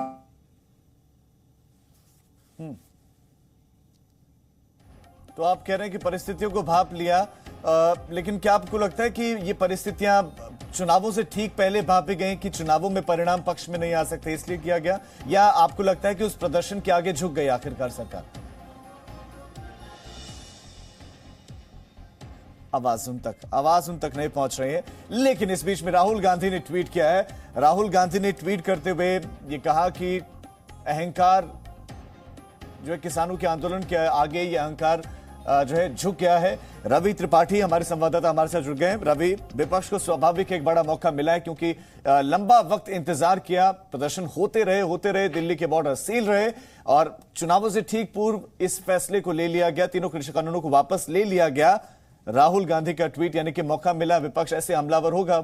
तो आप कह रहे हैं कि परिस्थितियों को भांप लिया, लेकिन क्या आपको लगता है कि ये परिस्थितियां चुनावों से ठीक पहले भांपी गई कि चुनावों में परिणाम पक्ष में नहीं आ सकते इसलिए किया गया, या आपको लगता है कि उस प्रदर्शन के आगे झुक गई आखिरकार सरकार? आवाज उन तक नहीं पहुंच रही है। लेकिन इस बीच में राहुल गांधी ने ट्वीट किया है। राहुल गांधी ने ट्वीट करते हुए ये कहा कि अहंकार जो है किसानों के आंदोलन के आगे, ये अहंकार जो है झुक गया है। रवि त्रिपाठी हमारे संवाददाता हमारे साथ जुड़ गए हैं। रवि, विपक्ष को स्वाभाविक एक बड़ा मौका मिला है, क्योंकि लंबा वक्त इंतजार किया, प्रदर्शन होते रहे, दिल्ली के बॉर्डर सील रहे, और चुनावों से ठीक पूर्व इस फैसले को ले लिया गया, तीनों कृषि कानूनों को वापस ले लिया गया। राहुल गांधी का ट्वीट, यानी कि मौका मिला, विपक्ष ऐसे हमलावर होगा।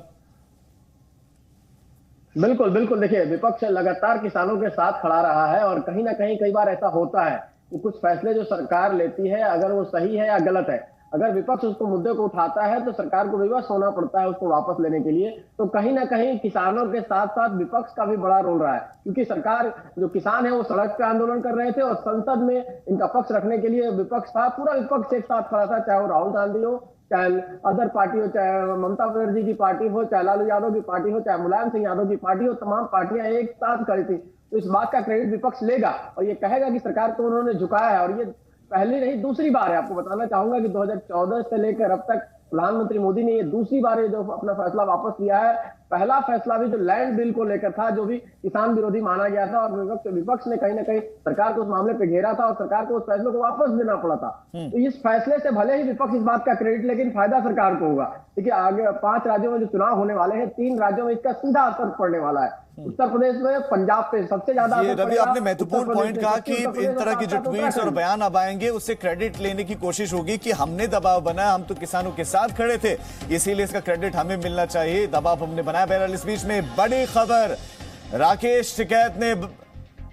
बिल्कुल बिल्कुल, देखिए, विपक्ष लगातार किसानों के साथ खड़ा रहा है, और कहीं ना कहीं कई बार ऐसा होता है कि कुछ फैसले जो सरकार लेती है, अगर वो सही है या गलत है, अगर विपक्ष उसको मुद्दे को उठाता है तो सरकार को विवश होना पड़ता है उसको वापस लेने के लिए। तो कहीं ना कहीं किसानों के साथ साथ विपक्ष का भी बड़ा रोल रहा है, क्योंकि सरकार, जो किसान है वो सड़क पे आंदोलन कर रहे थे, और संसद में इनका पक्ष रखने के लिए विपक्ष था, पूरा विपक्ष एक साथ खड़ा था, चाहे वो राहुल गांधी हो, चाहे अदर पार्टी हो, चाहे ममता बनर्जी की पार्टी हो, चाहे लालू यादव की पार्टी हो, चाहे मुलायम सिंह यादव की पार्टी हो, तमाम पार्टियां एक साथ खड़ी थी। तो इस बात का क्रेडिट विपक्ष लेगा और ये कहेगा कि सरकार को उन्होंने झुकाया है, और ये पहली नहीं दूसरी बार है। आपको बताना चाहूंगा कि 2014 से लेकर अब तक प्रधानमंत्री मोदी ने ये दूसरी बार जो अपना फैसला वापस लिया है पहला फैसला भी जो लैंड बिल को लेकर था, जो भी किसान विरोधी माना गया था, और विपक्ष ने कहीं ना कहीं सरकार को उस मामले पे घेरा था और सरकार को उस फैसले को वापस देना पड़ा था। तो इस फैसले से भले ही विपक्ष इस बात का क्रेडिट, लेकिन फायदा सरकार को होगा। देखिए आगे 5 राज्यों में जो चुनाव होने वाले हैं, 3 राज्यों में इसका सीधा असर पड़ने वाला है। उत्तर प्रदेश में, पंजाब पे सबसे ज्यादा। ये रवि, आपने महत्वपूर्ण पॉइंट कहा कि इन तरह के जो ट्वीट्स और बयान अब आएंगे उससे क्रेडिट लेने की कोशिश होगी कि हमने दबाव बनाया, हम तो किसानों के साथ खड़े थे, इसीलिए इसका क्रेडिट हमें मिलना चाहिए, दबाव हमने बनाया। बहरहाल इस बीच में बड़ी खबर, राकेश टिकैत ने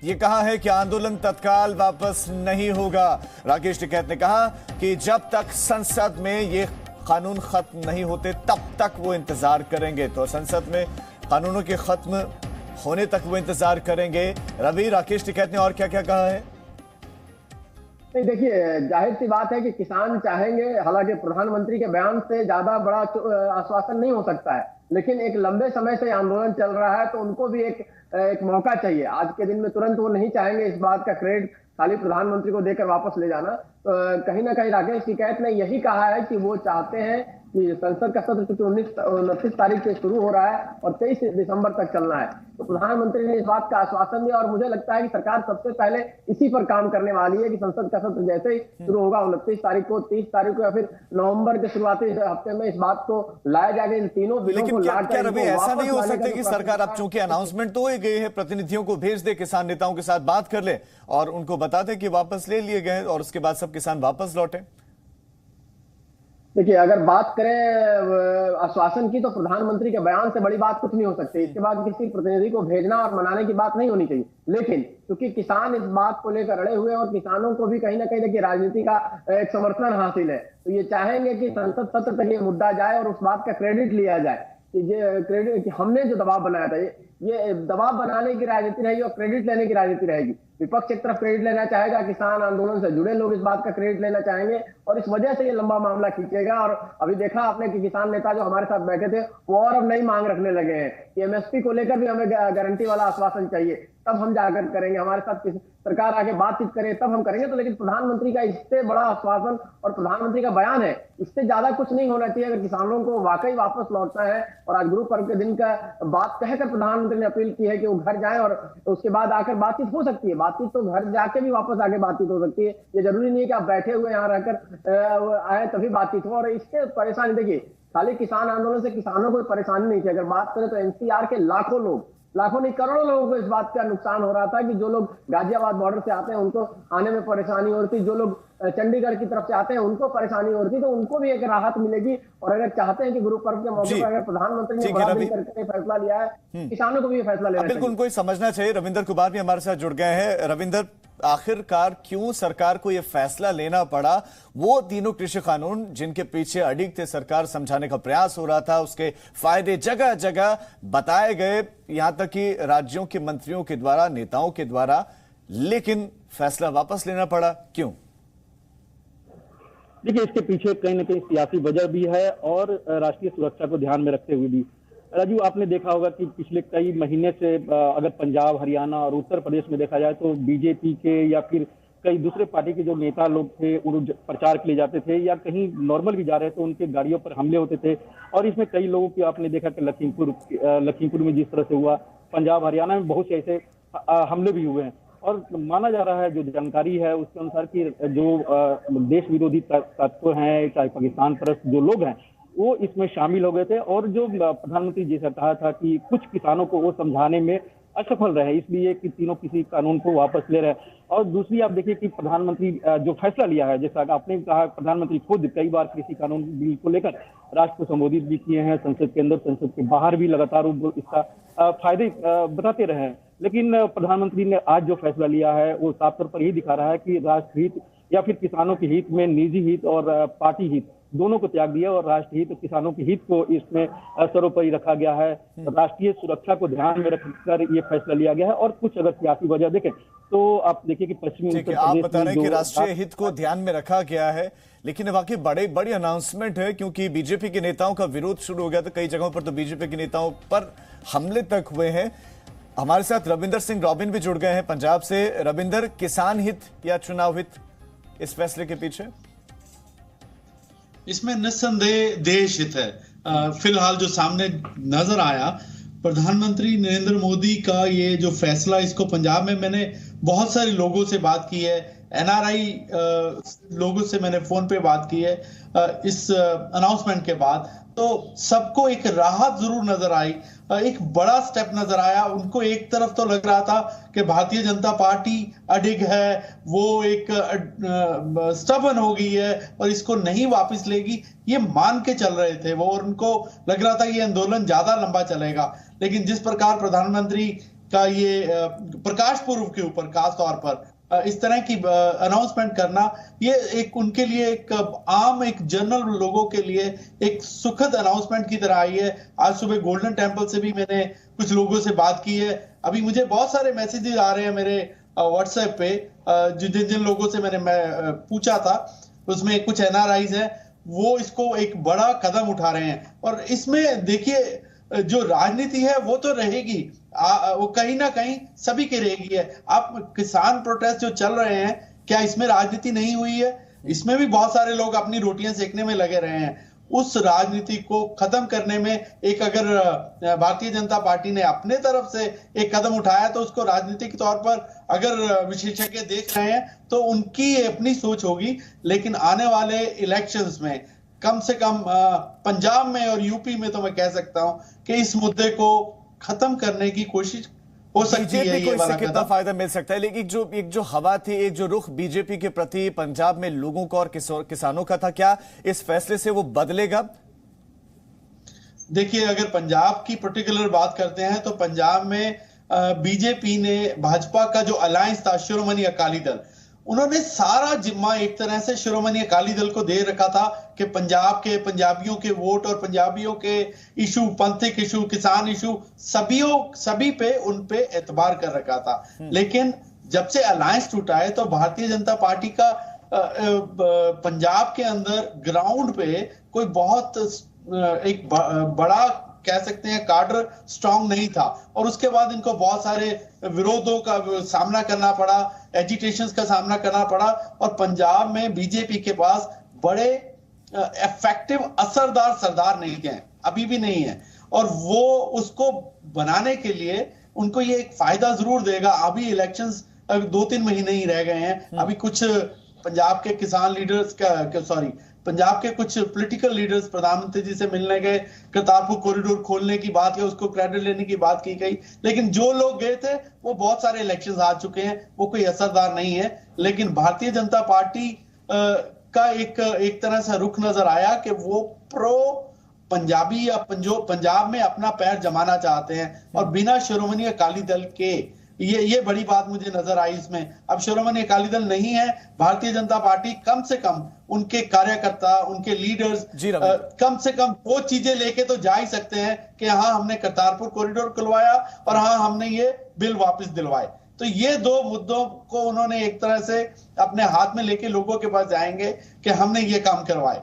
ये कहा है कि आंदोलन तत्काल वापस नहीं होगा। राकेश टिकैत ने कहा कि जब तक संसद में ये कानून खत्म नहीं होते तब तक वो इंतजार करेंगे। तो संसद में कानूनों के खत्म होने तक वो इंतजार करेंगे। रवि, राकेश टिकैत ने और क्या क्या कहा है? नहीं, देखिए जाहिर सी बात है कि किसान चाहेंगे, हालांकि प्रधानमंत्री के बयान से ज्यादा बड़ा आश्वासन नहीं हो सकता है, लेकिन एक लंबे समय से आंदोलन चल रहा है तो उनको भी एक मौका चाहिए। आज के दिन में तुरंत वो नहीं चाहेंगे इस बात का क्रेडिट खाली प्रधानमंत्री को देकर वापस ले जाना। कहीं ना कहीं राकेश टिकैत ने यही कहा है कि वो चाहते हैं कि संसद का सत्र चूंकि 29 तारीख से शुरू हो रहा है और 23 दिसंबर तक चलना है, तो प्रधानमंत्री ने इस बात का आश्वासन दिया और मुझे लगता है कि सरकार सबसे पहले इसी पर काम करने वाली है कि संसद का सत्र जैसे ही शुरू होगा 29 तारीख को, 30 तारीख को या फिर नवंबर के शुरुआती हफ्ते में इस बात को लाया जाएगा, इन तीनों बिलों को लाकर। रवि, ऐसा नहीं हो सकता कि सरकार अब चूंकि अनाउंसमेंट तो हो गई है, प्रतिनिधियों को भेज दे, किसान नेताओं के साथ बात कर ले और उनको बता दे कि वापस ले लिए गए और उसके बाद सब किसान वापस लौटे? देखिए अगर बात करें आश्वासन की, तो प्रधानमंत्री के बयान से बड़ी बात कुछ नहीं हो सकती। इसके बाद किसी प्रतिनिधि को भेजना और मनाने की बात नहीं होनी चाहिए, लेकिन क्योंकि किसान इस बात को लेकर अड़े हुए और किसानों को भी कहीं ना कहीं देखिए राजनीति का एक समर्थन हासिल है, तो ये चाहेंगे कि संसद सत्र तक ये मुद्दा जाए और उस बात का क्रेडिट लिया जाए कि ये क्रेडिट कि हमने जो दबाव बनाया था, ये दबाव बनाने की राजनीति रहेगी और क्रेडिट लेने की राजनीति रहेगी। विपक्ष एक तरफ क्रेडिट लेना चाहेगा, किसान आंदोलन से जुड़े लोग इस बात का क्रेडिट लेना चाहेंगे और इस वजह से ये लंबा मामला खींचेगा। और अभी देखा आपने कि किसान नेता जो हमारे साथ बैठे थे वो और अब नई मांग रखने लगे हैं कि एमएसपी को लेकर भी हमें गारंटी वाला आश्वासन चाहिए, तब हम जाकर करेंगे, हमारे साथ सरकार आके बातचीत करे तब हम करेंगे। तो लेकिन प्रधानमंत्री का इससे बड़ा आश्वासन और प्रधानमंत्री का बयान है, इससे ज्यादा कुछ नहीं होना चाहिए। अगर किसानों को वाकई वापस लौटना है और आज गुरु पर्व के दिन का बात कहकर प्रधानमंत्री ने अपील की है कि वो घर जाएं और उसके बाद आकर बातचीत हो सकती है। बातचीत तो घर जाके भी वापस आके बातचीत हो सकती है, ये जरूरी नहीं है कि आप बैठे हुए यहाँ रहकर आए तभी बातचीत हो। और इससे परेशानी देखिए खाली किसान आंदोलन से किसानों को परेशानी नहीं थी। अगर बात करें तो एनसीआर के लाखों लोग, लाखों नहीं करोड़ों लोगों को इस बात का नुकसान हो रहा था कि जो लोग गाजियाबाद बॉर्डर से आते हैं उनको आने में परेशानी होती, जो लोग चंडीगढ़ की तरफ से आते हैं उनको परेशानी होती, तो उनको भी एक राहत मिलेगी। और अगर चाहते हैं कि गुरु पर्व के मौके पर अगर प्रधानमंत्री ने बड़ा दिन करके फैसला लिया है, किसानों को भी फैसला लेना बिल्कुल उनको समझना चाहिए। रविंदर कुमार भी हमारे साथ जुड़ गए हैं। रविंदर, आखिरकार क्यों सरकार को यह फैसला लेना पड़ा? वो तीनों कृषि कानून जिनके पीछे अडिग थे सरकार, समझाने का प्रयास हो रहा था, उसके फायदे जगह जगह बताए गए, यहां तक कि राज्यों के मंत्रियों के द्वारा, नेताओं के द्वारा, लेकिन फैसला वापस लेना पड़ा, क्यों? देखिए इसके पीछे कहीं ना कहीं सियासी वजह भी है और राष्ट्रीय सुरक्षा को ध्यान में रखते हुए भी। राजू, आपने देखा होगा कि पिछले कई महीने से अगर पंजाब, हरियाणा और उत्तर प्रदेश में देखा जाए तो बीजेपी के या फिर कई दूसरे पार्टी के जो नेता लोग थे वो प्रचार के लिए जाते थे या कहीं नॉर्मल भी जा रहे थे, उनके गाड़ियों पर हमले होते थे। और इसमें कई लोगों की आपने देखा कि लखीमपुर में जिस तरह से हुआ, पंजाब हरियाणा में बहुत से ऐसे हमले भी हुए हैं। और माना जा रहा है, जो जानकारी है उसके अनुसार कि जो देश विरोधी तत्व हैं, चाहे पाकिस्तान परस्त जो लोग हैं, वो इसमें शामिल हो गए थे। और जो प्रधानमंत्री जी से कहा था कि कुछ किसानों को वो समझाने में असफल रहे, इसलिए कि तीनों किसी कानून को वापस ले रहे हैं। और दूसरी आप देखिए कि प्रधानमंत्री जो फैसला लिया है, जैसा आपने कहा, प्रधानमंत्री खुद कई बार कृषि कानून बिल को लेकर राष्ट्र को संबोधित भी किए हैं, संसद के अंदर, संसद के बाहर भी लगातार इसका फायदे बताते रहे हैं। लेकिन प्रधानमंत्री ने आज जो फैसला लिया है वो साफ तौर पर यही दिखा रहा है कि राष्ट्र हित या फिर किसानों के हित में निजी हित और पार्टी हित दोनों को त्याग दिया और राष्ट्र हित और किसानों के हित को इसमें सर्वोपरि रखा गया है। राष्ट्रीय सुरक्षा को ध्यान में रखकर ये फैसला लिया गया है। और कुछ अगर सियासी वजह देखें तो आप देखिए कि पश्चिमी उत्तर प्रदेश, आप बता रहे हैं कि राष्ट्रीय हित को ध्यान में रखा गया है, लेकिन वाकई बड़ी अनाउंसमेंट है, क्योंकि बीजेपी के नेताओं का विरोध शुरू हो गया था। कई जगहों पर तो बीजेपी के नेताओं पर हमले तक हुए हैं। हमारे साथ रविंदर सिंह रॉबिन भी जुड़ गए हैं पंजाब से। रविंदर, किसान हित या चुनाव हित इस फैसले के पीछे? इसमें निस्संदेह देश हित है। फिलहाल जो सामने नजर आया, प्रधानमंत्री नरेंद्र मोदी का ये जो फैसला, इसको पंजाब में मैंने बहुत सारे लोगों से बात की है, एनआरआई लोगों से मैंने फोन पे बात की है इस अनाउंसमेंट के बाद, तो सबको एक राहत जरूर नजर आई, एक बड़ा स्टेप नजर आया। उनको एक तरफ तो लग रहा था कि भारतीय जनता पार्टी अडिग है, वो एक स्टबन हो गई है और इसको नहीं वापस लेगी, ये मान के चल रहे थे वो, और उनको लग रहा था ये आंदोलन ज्यादा लंबा चलेगा। लेकिन जिस प्रकार प्रधानमंत्री का ये प्रकाश पर्व के ऊपर खास तौर पर इस तरह की अनाउंसमेंट करना, ये एक उनके लिए एक आम एक जनरल लोगों के लिए एक सुखद अनाउंसमेंट की तरह आई है। आज सुबह गोल्डन टेम्पल से भी मैंने कुछ लोगों से बात की है। अभी मुझे बहुत सारे मैसेजेस आ रहे हैं मेरे व्हाट्सएप पे, जिन लोगों से मैं पूछा था उसमें कुछ एनआरआईज हैं, वो इसको एक बड़ा कदम उठा रहे हैं। और इसमें देखिए जो राजनीति है वो तो रहेगी, वो कहीं ना कहीं सभी की रहेगी है। आप किसान प्रोटेस्ट जो चल रहे हैं, क्या इसमें राजनीति नहीं हुई है? इसमें भी बहुत सारे लोग अपनी रोटियां सेकने में लगे रहे हैं। उस राजनीति को खत्म करने में एक अगर भारतीय जनता पार्टी ने अपने तरफ से एक कदम उठाया, तो उसको राजनीतिक तौर पर अगर विशेषज्ञ देख रहे हैं तो उनकी अपनी सोच होगी। लेकिन आने वाले इलेक्शंस में कम से कम पंजाब में और यूपी में तो मैं कह सकता हूं कि इस मुद्दे को खत्म करने की कोशिश हो सकती है। ये वाला कितना फायदा मिल सकता है? लेकिन एक जो हवा थी, एक जो रुख बीजेपी के प्रति पंजाब में लोगों का और किसानों का था, क्या इस फैसले से वो बदलेगा? देखिए, अगर पंजाब की पर्टिकुलर बात करते हैं तो पंजाब में बीजेपी ने भाजपा का जो अलायंस था शिरोमणि अकाली दल, उन्होंने सारा जिम्मा एक तरह से शिरोमणि अकाली दल को दे रखा था कि पंजाब के पंजाबियों के वोट और पंजाबियों के इशू, पंथिक इशू, किसान इशू, सभी पे उन पे एतबार कर रखा था। लेकिन जब से अलायंस टूटा है तो भारतीय जनता पार्टी का पंजाब के अंदर ग्राउंड पे कोई बहुत एक बड़ा कह सकते हैं कार्डर स्ट्रांग नहीं था, और उसके बाद इनको बहुत सारे विरोधों का सामना करना पड़ा, एजिटेशंस का सामना करना पड़ा, और पंजाब में बीजेपी के पास बड़े इफेक्टिव असरदार सरदार नहीं है, अभी भी नहीं है। और वो उसको बनाने के लिए उनको ये एक फायदा जरूर देगा। अभी इलेक्शंस अभी 2-3 महीने ही रह गए हैं। अभी कुछ पंजाब के किसान लीडर्स पंजाब के कुछ पॉलिटिकल लीडर्स प्रधानमंत्री जी से मिलने गए, करतारपुर कॉरिडोर खोलने की बात या उसको क्रेडिट लेने की बात की गई, लेकिन जो लोग गए थे वो बहुत सारे इलेक्शंस हार चुके हैं, वो कोई असरदार नहीं है। लेकिन भारतीय जनता पार्टी का एक तरह से रुख नजर आया कि वो प्रो पंजाबी या पंजाब में अपना पैर जमाना चाहते हैं, और बिना शिरोमणि अकाली दल के, ये बड़ी बात मुझे नजर आई इसमें। अब शिरोमणि अकाली दल नहीं है, भारतीय जनता पार्टी कम से कम उनके कार्यकर्ता, उनके लीडर्स कम से कम वो चीजें लेके तो जा ही सकते हैं कि हाँ हमने करतारपुर कॉरिडोर खुलवाया और हाँ हमने ये बिल वापस दिलवाए। तो ये 2 मुद्दों को उन्होंने एक तरह से अपने हाथ में लेके लोगों के पास जाएंगे कि हमने ये काम करवाए।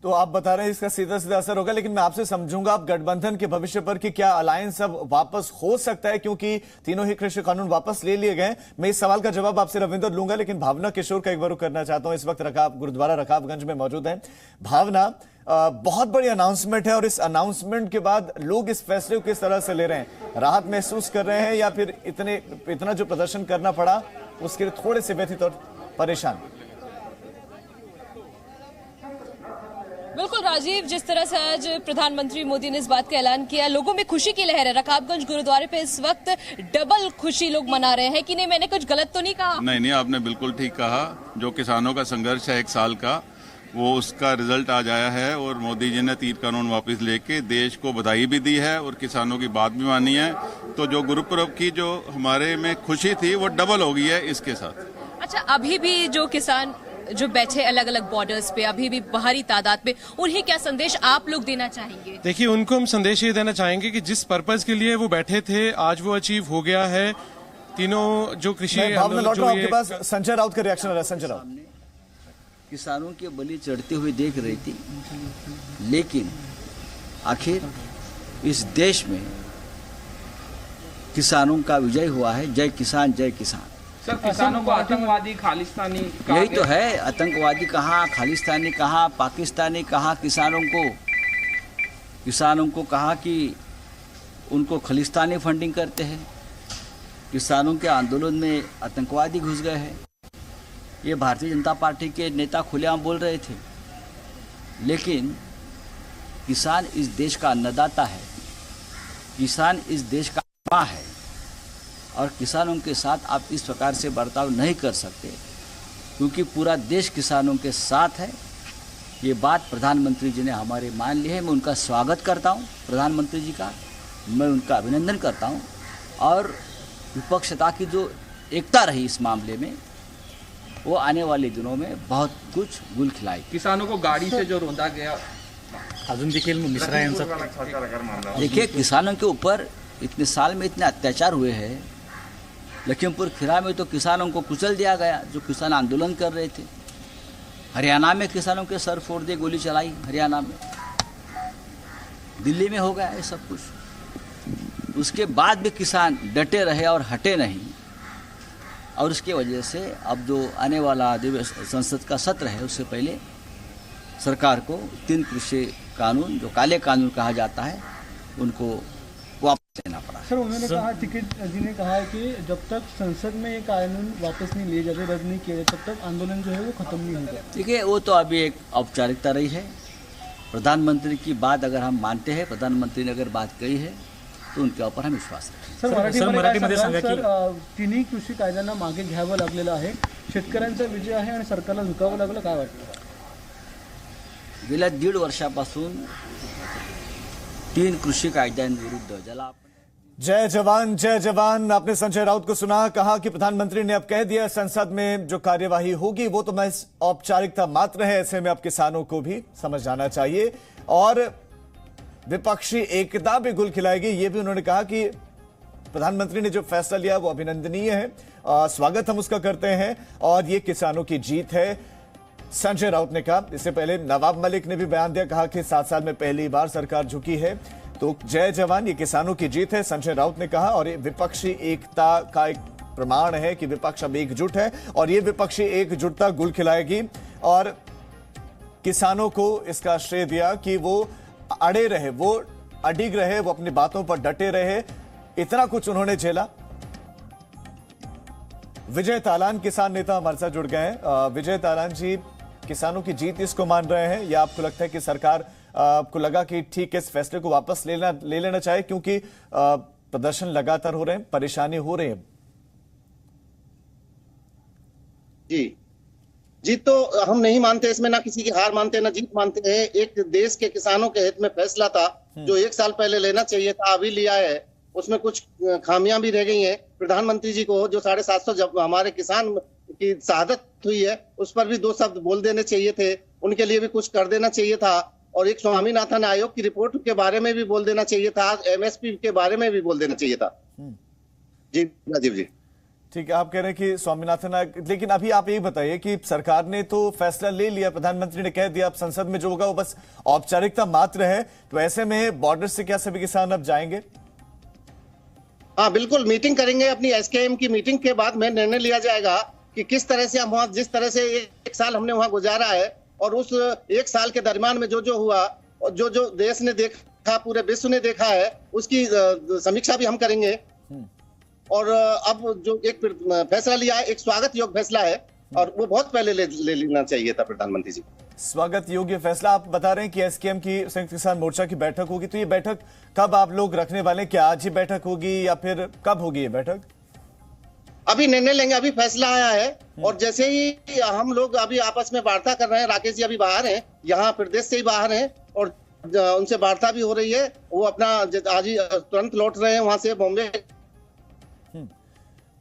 तो आप बता रहे हैं इसका सीधा सीधा असर होगा, लेकिन मैं आपसे समझूंगा आप गठबंधन के भविष्य पर कि क्या अलायंस अब वापस हो सकता है, क्योंकि तीनों ही कृषि कानून वापस ले लिए गए। मैं इस सवाल का जवाब आपसे रविंदर लूंगा, लेकिन भावना किशोर का एक बार करना चाहता हूं। इस वक्त गुरुद्वारा रकाबगंज में मौजूद हैं। भावना, बहुत बड़ी अनाउंसमेंट है और इस अनाउंसमेंट के बाद लोग इस फैसले को किस तरह से ले रहे हैं? राहत महसूस कर रहे हैं या फिर इतना जो प्रदर्शन करना पड़ा उसके लिए थोड़े से व्यथित और परेशान? बिल्कुल राजीव, जिस तरह से आज प्रधानमंत्री मोदी ने इस बात का ऐलान किया, लोगों में खुशी की लहर है। रकाबगंज गुरुद्वारे पे इस वक्त डबल खुशी लोग मना रहे हैं कि नहीं, मैंने कुछ गलत तो नहीं कहा? नहीं, आपने बिल्कुल ठीक कहा। जो किसानों का संघर्ष है 1 साल का, वो उसका रिजल्ट आज आया है, और मोदी जी ने 3 कानून वापस लेके देश को बधाई भी दी है और किसानों की बात भी मानी है। तो जो गुरुपर्व की जो हमारे में खुशी थी वो डबल हो गई है इसके साथ। अच्छा, अभी भी जो किसान जो बैठे अलग अलग बॉर्डर्स पे, अभी भी बाहरी तादाद पे, उन्हें क्या संदेश आप लोग देना चाहेंगे? देखिए, उनको हम संदेश ये देना चाहेंगे कि जिस पर्पज के लिए वो बैठे थे आज वो अचीव हो गया है। तीनों जो कृषि आपके पास संजय राउत का रिएक्शन आ रहा है। संजय राउत, किसानों के बलि चढ़ते हुए देख रही थी, लेकिन आखिर इस देश में किसानों का विजय हुआ है। जय किसान, जय किसान। सर, किसानों को आतंकवादी, खालिस्तानी यही तो है। आतंकवादी कहाँ, खालिस्तानी कहाँ, पाकिस्तानी कहाँ, किसानों को किसानों को कहा कि उनको खालिस्तानी फंडिंग करते हैं, किसानों के आंदोलन में आतंकवादी घुस गए हैं। ये भारतीय जनता पार्टी के नेता खुलेआम बोल रहे थे। लेकिन किसान इस देश का अन्नदाता है, किसान इस देश का माँ है, और किसानों के साथ आप इस प्रकार से बर्ताव नहीं कर सकते, क्योंकि पूरा देश किसानों के साथ है। ये बात प्रधानमंत्री जी ने हमारे मान ली है। मैं उनका स्वागत करता हूँ, प्रधानमंत्री जी का मैं उनका अभिनंदन करता हूँ। और विपक्षता की जो एकता रही इस मामले में, वो आने वाले दिनों में बहुत कुछ गुल खिलाई। किसानों को गाड़ी से जो रोंदा गया, देखिए, किसानों के ऊपर इतने साल में इतने अत्याचार हुए हैं। लखीमपुर खीरा में तो किसानों को कुचल दिया गया, जो किसान आंदोलन कर रहे थे। हरियाणा में किसानों के सर फोड़ दिए, गोली चलाई हरियाणा में। दिल्ली में हो गया ये सब कुछ। उसके बाद भी किसान डटे रहे और हटे नहीं, और उसके वजह से अब जो आने वाला संसद का सत्र है, उससे पहले सरकार को 3 कृषि कानून, जो काले कानून कहा जाता है, उनको वापस लेना पड़ा। सर, उन्होंने कहा, टिकैत जी ने कहा है कि जब तक संसद में ये कानून वापस नहीं लिए जाते, रद्द नहीं किए जाते, तब तक आंदोलन जो है वो खत्म नहीं होगा। देखिए, वो तो अभी एक औपचारिकता रही है। प्रधानमंत्री की बात अगर हम मानते हैं, प्रधानमंत्री ने अगर बात कही है, तो उनके ऊपर हम विश्वास रखें। सर, मराठीमध्ये सांगा की तिन्ही कृषी कायद्यांना मागे घ्यावं लागलेलं आहे, शेतकऱ्यांचा विजय आहे आणि सरकारला झुकावं लागलं, काय वाटतं? गेल्या 1.5 वर्षापासून 3 कृषी कायद्यांविरुद्ध, ज्याला जय जवान। आपने संजय राउत को सुना, कहा कि प्रधानमंत्री ने अब कह दिया संसद में जो कार्यवाही होगी वो तो महज औपचारिकता मात्र है। ऐसे में अब किसानों को भी समझ जाना चाहिए और विपक्षी एकता भी गुल खिलाएगी। ये भी उन्होंने कहा कि प्रधानमंत्री ने जो फैसला लिया वो अभिनंदनीय है, स्वागत हम उसका करते हैं और ये किसानों की जीत है, संजय राउत ने कहा। इससे पहले नवाब मलिक ने भी बयान दिया, कहा कि 7 साल में पहली बार सरकार झुकी है। तो जय जवान, ये किसानों की जीत है, संजय राउत ने कहा। और ये विपक्षी एकता का एक प्रमाण है कि विपक्ष अब एकजुट है और ये विपक्षी एकजुटता गुल खिलाएगी। और किसानों को इसका श्रेय दिया कि वो अड़े रहे, वो अडिग रहे, वो अपनी बातों पर डटे रहे। इतना कुछ उन्होंने झेला। विजय तालान किसान नेता हमारे साथ जुड़ गए हैं। विजय तालान जी, किसानों की जीत इसको मान रहे हैं या आपको लगता है कि सरकार आपको लगा कि ठीक है, इस फैसले को वापस ले लेना चाहिए, क्योंकि प्रदर्शन लगातार हो रहे हैं, परेशानी हो रही है? जीत तो हम नहीं मानते, इसमें ना किसी की हार मानते ना जीत मानते हैं। एक देश के किसानों के हित में फैसला था जो 1 साल पहले लेना चाहिए था, अभी लिया है। उसमें कुछ खामियां भी रह गई हैं। प्रधानमंत्री जी को जो 750 जब हमारे किसान की शहादत हुई है, उस पर भी 2 शब्द बोल देने चाहिए थे, उनके लिए भी कुछ कर देना चाहिए था। और एक स्वामीनाथन आयोग की रिपोर्ट के बारे में भी बोल देना चाहिए था, एमएसपी के बारे में भी बोल देना चाहिए था। जी राजीव जी, ठीक है, आप कह रहे हैं कि स्वामीनाथन आयोग, लेकिन अभी आप ये बताइए कि सरकार ने तो फैसला ले लिया, प्रधानमंत्री ने कह दिया अब संसद में जो होगा वो बस औपचारिकता मात्र है, तो ऐसे में बॉर्डर से क्या सभी किसान अब जाएंगे? हाँ बिल्कुल, मीटिंग करेंगे। अपनी एसकेएम की मीटिंग के बाद में निर्णय लिया जाएगा कि किस तरह से हम वहां, जिस तरह से 1 साल हमने वहां गुजारा है और उस 1 साल के दरमियान में जो हुआ और जो देश ने देखा, पूरे विश्व ने देखा है, उसकी समीक्षा भी हम करेंगे। और अब जो एक फैसला लिया है, एक स्वागत योग्य फैसला है और वो बहुत पहले ले लेना चाहिए था प्रधानमंत्री जी। स्वागत योग्य फैसला। आप बता रहे हैं कि एसकेएम की, संयुक्त किसान मोर्चा की बैठक होगी, तो ये बैठक कब आप लोग रखने वाले हैं? क्या आज ही बैठक होगी या फिर कब होगी ये बैठक? अभी निर्णय लेंगे, अभी फैसला आया है और जैसे ही हम लोग अभी आपस में वार्ता कर रहे हैं, राकेश जी अभी बाहर हैं, यहाँ प्रदेश से ही बाहर हैं और उनसे वार्ता भी हो रही है। वो अपना आज ही तुरंत लौट रहे हैं वहां से, बॉम्बे